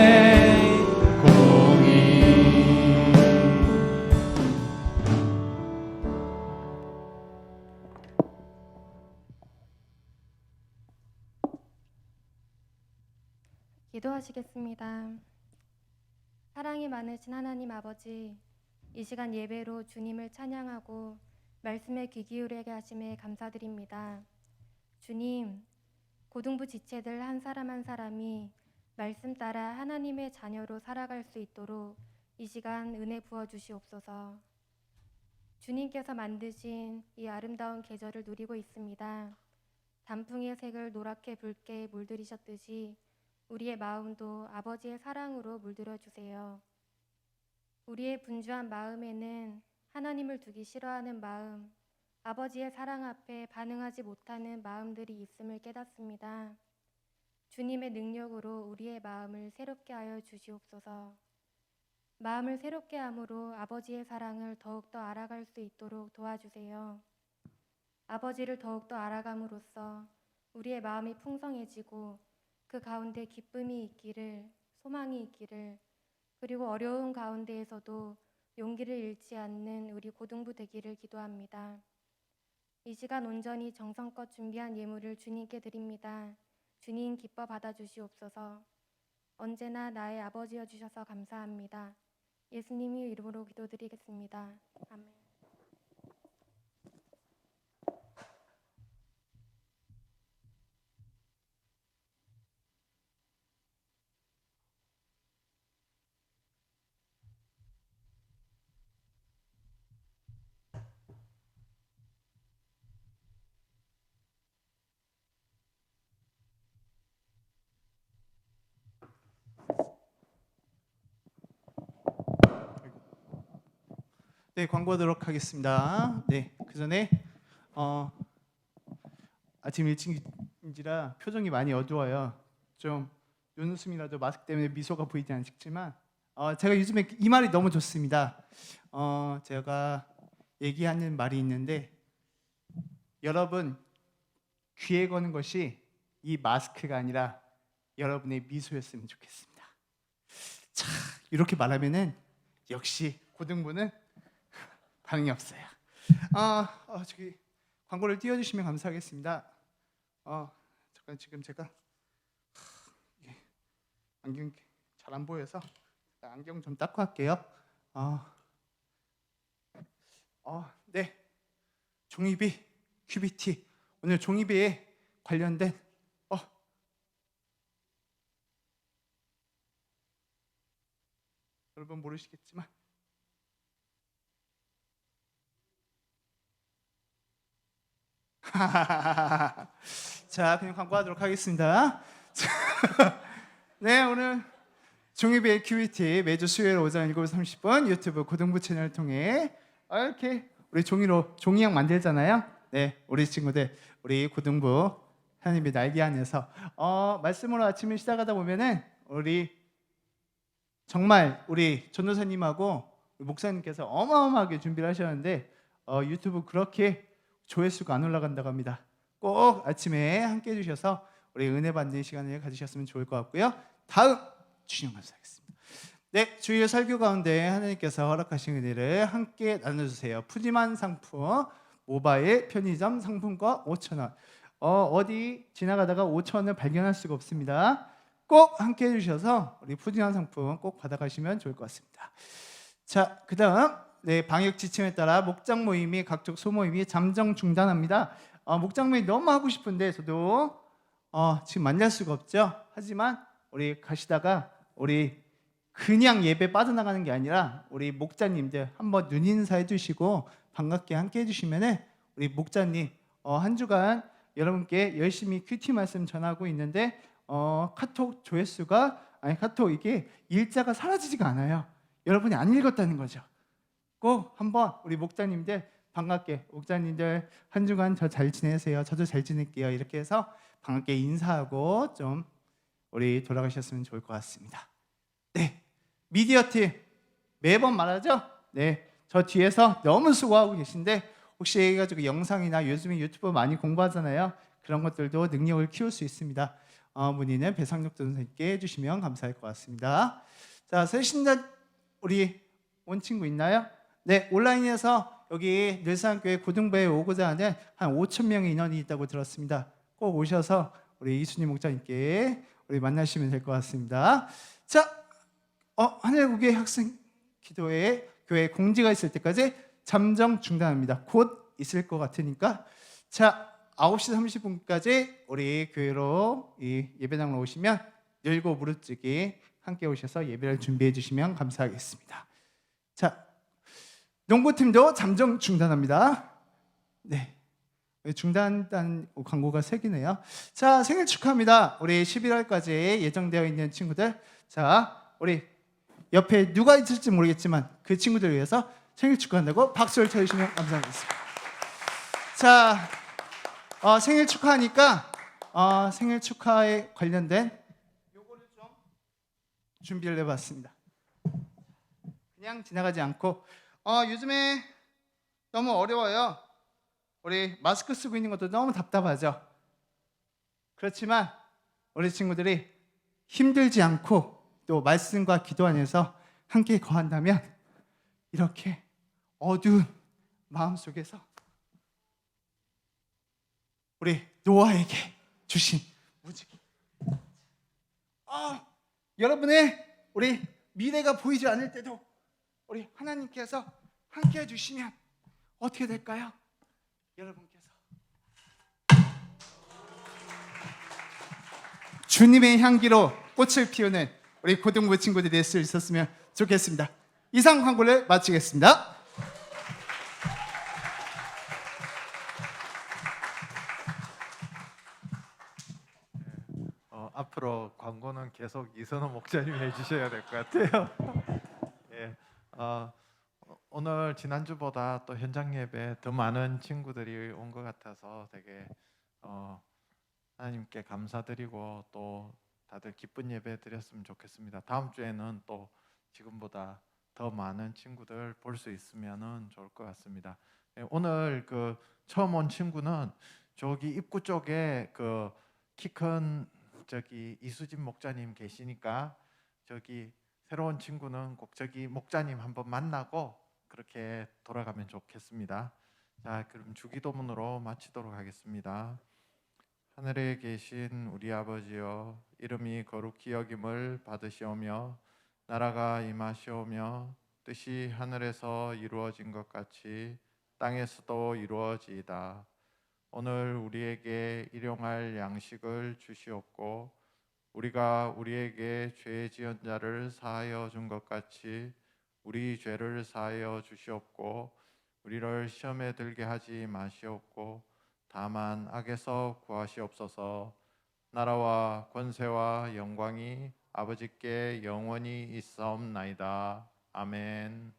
공의 기도하시겠습니다. 사랑이 많으신 하나님 아버지, 이 시간 예배로 주님을 찬양하고 말씀에 귀 기울이게 하심에 감사드립니다. 주님, 고등부 지체들 한 사람 한 사람이 말씀 따라 하나님의 자녀로 살아갈 수 있도록 이 시간 은혜 부어주시옵소서. 주님께서 만드신 이 아름다운 계절을 누리고 있습니다. 단풍의 색을 노랗게 붉게 물들이셨듯이 우리의 마음도 아버지의 사랑으로 물들여 주세요. 우리의 분주한 마음에는 하나님을 두기 싫어하는 마음, 아버지의 사랑 앞에 반응하지 못하는 마음들이 있음을 깨닫습니다. 주님의 능력으로 우리의 마음을 새롭게 하여 주시옵소서. 마음을 새롭게 함으로 아버지의 사랑을 더욱더 알아갈 수 있도록 도와주세요. 아버지를 더욱더 알아감으로써 우리의 마음이 풍성해지고 그 가운데 기쁨이 있기를, 소망이 있기를, 그리고 어려운 가운데에서도 용기를 잃지 않는 우리 고등부 되기를 기도합니다. 이 시간 온전히 정성껏 준비한 예물을 주님께 드립니다. 주님 기뻐 받아주시옵소서. 언제나 나의 아버지여 주셔서 감사합니다. 예수님의 이름으로 기도드리겠습니다. 아멘. 네, 광고하도록 하겠습니다. 네, 그 전에 아침 일찍인지라 표정이 많이 어두워요. 좀 눈웃음이라도 마스크 때문에 미소가 보이지 않지만 제가 요즘에 이 말이 너무 좋습니다. 제가 얘기하는 말이 있는데 여러분 귀에 거는 것이 이 마스크가 아니라 여러분의 미소였으면 좋겠습니다. 자, 이렇게 말하면은 역시 고등부는 반응이 없어요. 저기 광고를 띄워주시면 감사하겠습니다. 잠깐 지금 제가 안경 잘 안 보여서 안경 좀 닦고 할게요. 네, 종이비 큐비티 오늘 종이비에 관련된 여러분 모르시겠지만 자, 그냥 광고하도록 하겠습니다. 네, 오늘 종이비의 큐비티 매주 수요일 오전 7시 30분 유튜브 고등부 채널을 통해 이렇게 우리 종이양 만들잖아요. 네, 우리 친구들 우리 고등부 하나님의 날개 안에서 말씀으로 아침을 시작하다 보면은 우리 정말 우리 전도사님하고 목사님께서 어마어마하게 준비를 하셨는데 유튜브 그렇게 조회수가 안 올라간다고 합니다. 꼭 아침에 함께 해주셔서 우리 은혜 받는 시간을 가지셨으면 좋을 것 같고요. 다음 주님 감사하겠습니다. 네, 주일 설교 가운데 하나님께서 허락하신 은혜를 함께 나눠주세요. 푸짐한 상품, 모바일 편의점 상품권 5,000원. 어디 지나가다가 5,000원을 발견할 수가 없습니다. 꼭 함께 해주셔서 우리 푸짐한 상품 꼭 받아가시면 좋을 것 같습니다. 자, 그다음 네, 방역 지침에 따라 목장 모임이 각종 소모임이 잠정 중단합니다. 목장 모임 너무 하고 싶은데 저도 지금 만날 수가 없죠. 하지만 우리 가시다가 우리 그냥 예배 빠져나가는 게 아니라 우리 목자님들 한번 눈인사 해주시고 반갑게 함께 해주시면은 우리 목자님 한 주간 여러분께 열심히 큐티 말씀 전하고 있는데 카톡 조회수가 카톡 이게 일자가 사라지지가 않아요. 여러분이 안 읽었다는 거죠. 꼭 한번 우리 목자님들 반갑게 목자님들 한 주간 저 잘 지내세요. 저도 잘 지낼게요. 이렇게 해서 반갑게 인사하고 좀 우리 돌아가셨으면 좋을 것 같습니다. 네, 미디어팀 매번 말하죠. 네, 저 뒤에서 너무 수고하고 계신데 혹시 해가지고 영상이나 요즘에 유튜브 많이 공부하잖아요. 그런 것들도 능력을 키울 수 있습니다. 문의는 배상록 선생님께 해주시면 감사할 것 같습니다. 자, 새신자 우리 온 친구 있나요? 네, 온라인에서 여기 늘산교회 고등부에 오고자 하는 한 5,000명의 인원이 있다고 들었습니다. 꼭 오셔서 우리 이순희 목사님께 우리 만나시면 될 것 같습니다. 자, 하늘국의 학생 기도회 교회 공지가 있을 때까지 잠정 중단합니다. 곧 있을 것 같으니까 자 9시 30분까지 우리 교회로 이 예배당으로 오시면 열고 무릎뜨기 함께 오셔서 예배를 준비해 주시면 감사하겠습니다. 자, 농구팀도 잠정 중단합니다. 네, 중단한 광고가 3개네요. 자, 생일 축하합니다. 우리 11월까지 예정되어 있는 친구들. 자, 우리 옆에 누가 있을지 모르겠지만 그 친구들을 위해서 생일 축하한다고 박수를 쳐주시면 감사하겠습니다. 자, 생일 축하하니까 생일 축하에 관련된 요거를 좀 준비를 해봤습니다. 그냥 지나가지 않고 요즘에 너무 어려워요. 우리 마스크 쓰고 있는 것도 너무 답답하죠. 그렇지만 우리 친구들이 힘들지 않고 또 말씀과 기도 안에서 함께 거한다면 이렇게 어두운 마음속에서 우리 노아에게 주신 무지개 여러분의 우리 미래가 보이지 않을 때도 우리 하나님께서 함께 해주시면 어떻게 될까요? 여러분께서 주님의 향기로 꽃을 피우는 우리 고등부 친구들이 될 수 있었으면 좋겠습니다. 이상 광고를 마치겠습니다. 앞으로 광고는 계속 이선호 목사님이 해주셔야 될 것 같아요. 예, 오늘 지난주보다 또 현장 예배 더 많은 친구들이 온 것 같아서 되게 하나님께 감사드리고 또 다들 기쁜 예배 드렸으면 좋겠습니다. 다음 주에는 또 지금보다 더 많은 친구들 볼 수 있으면 좋을 것 같습니다. 예, 오늘 그 처음 온 친구는 저기 입구 쪽에 그 키 큰 저기 이수진 목자님 계시니까 저기 새로운 친구는 꼭 저기 목자님 한번 만나고 그렇게 돌아가면 좋겠습니다. 자, 그럼 주기도문으로 마치도록 하겠습니다. 하늘에 계신 우리 아버지여, 이름이 거룩히 여김을 받으시오며 나라가 임하시오며 뜻이 하늘에서 이루어진 것 같이 땅에서도 이루어지이다. 오늘 우리에게 일용할 양식을 주시옵고 우리가 우리에게 죄 지은 자를 사하여 준 것 같이 우리 죄를 사하여 주시옵고 우리를 시험에 들게 하지 마시옵고 다만 악에서 구하시옵소서. 나라와 권세와 영광이 아버지께 영원히 있사옵나이다. 아멘.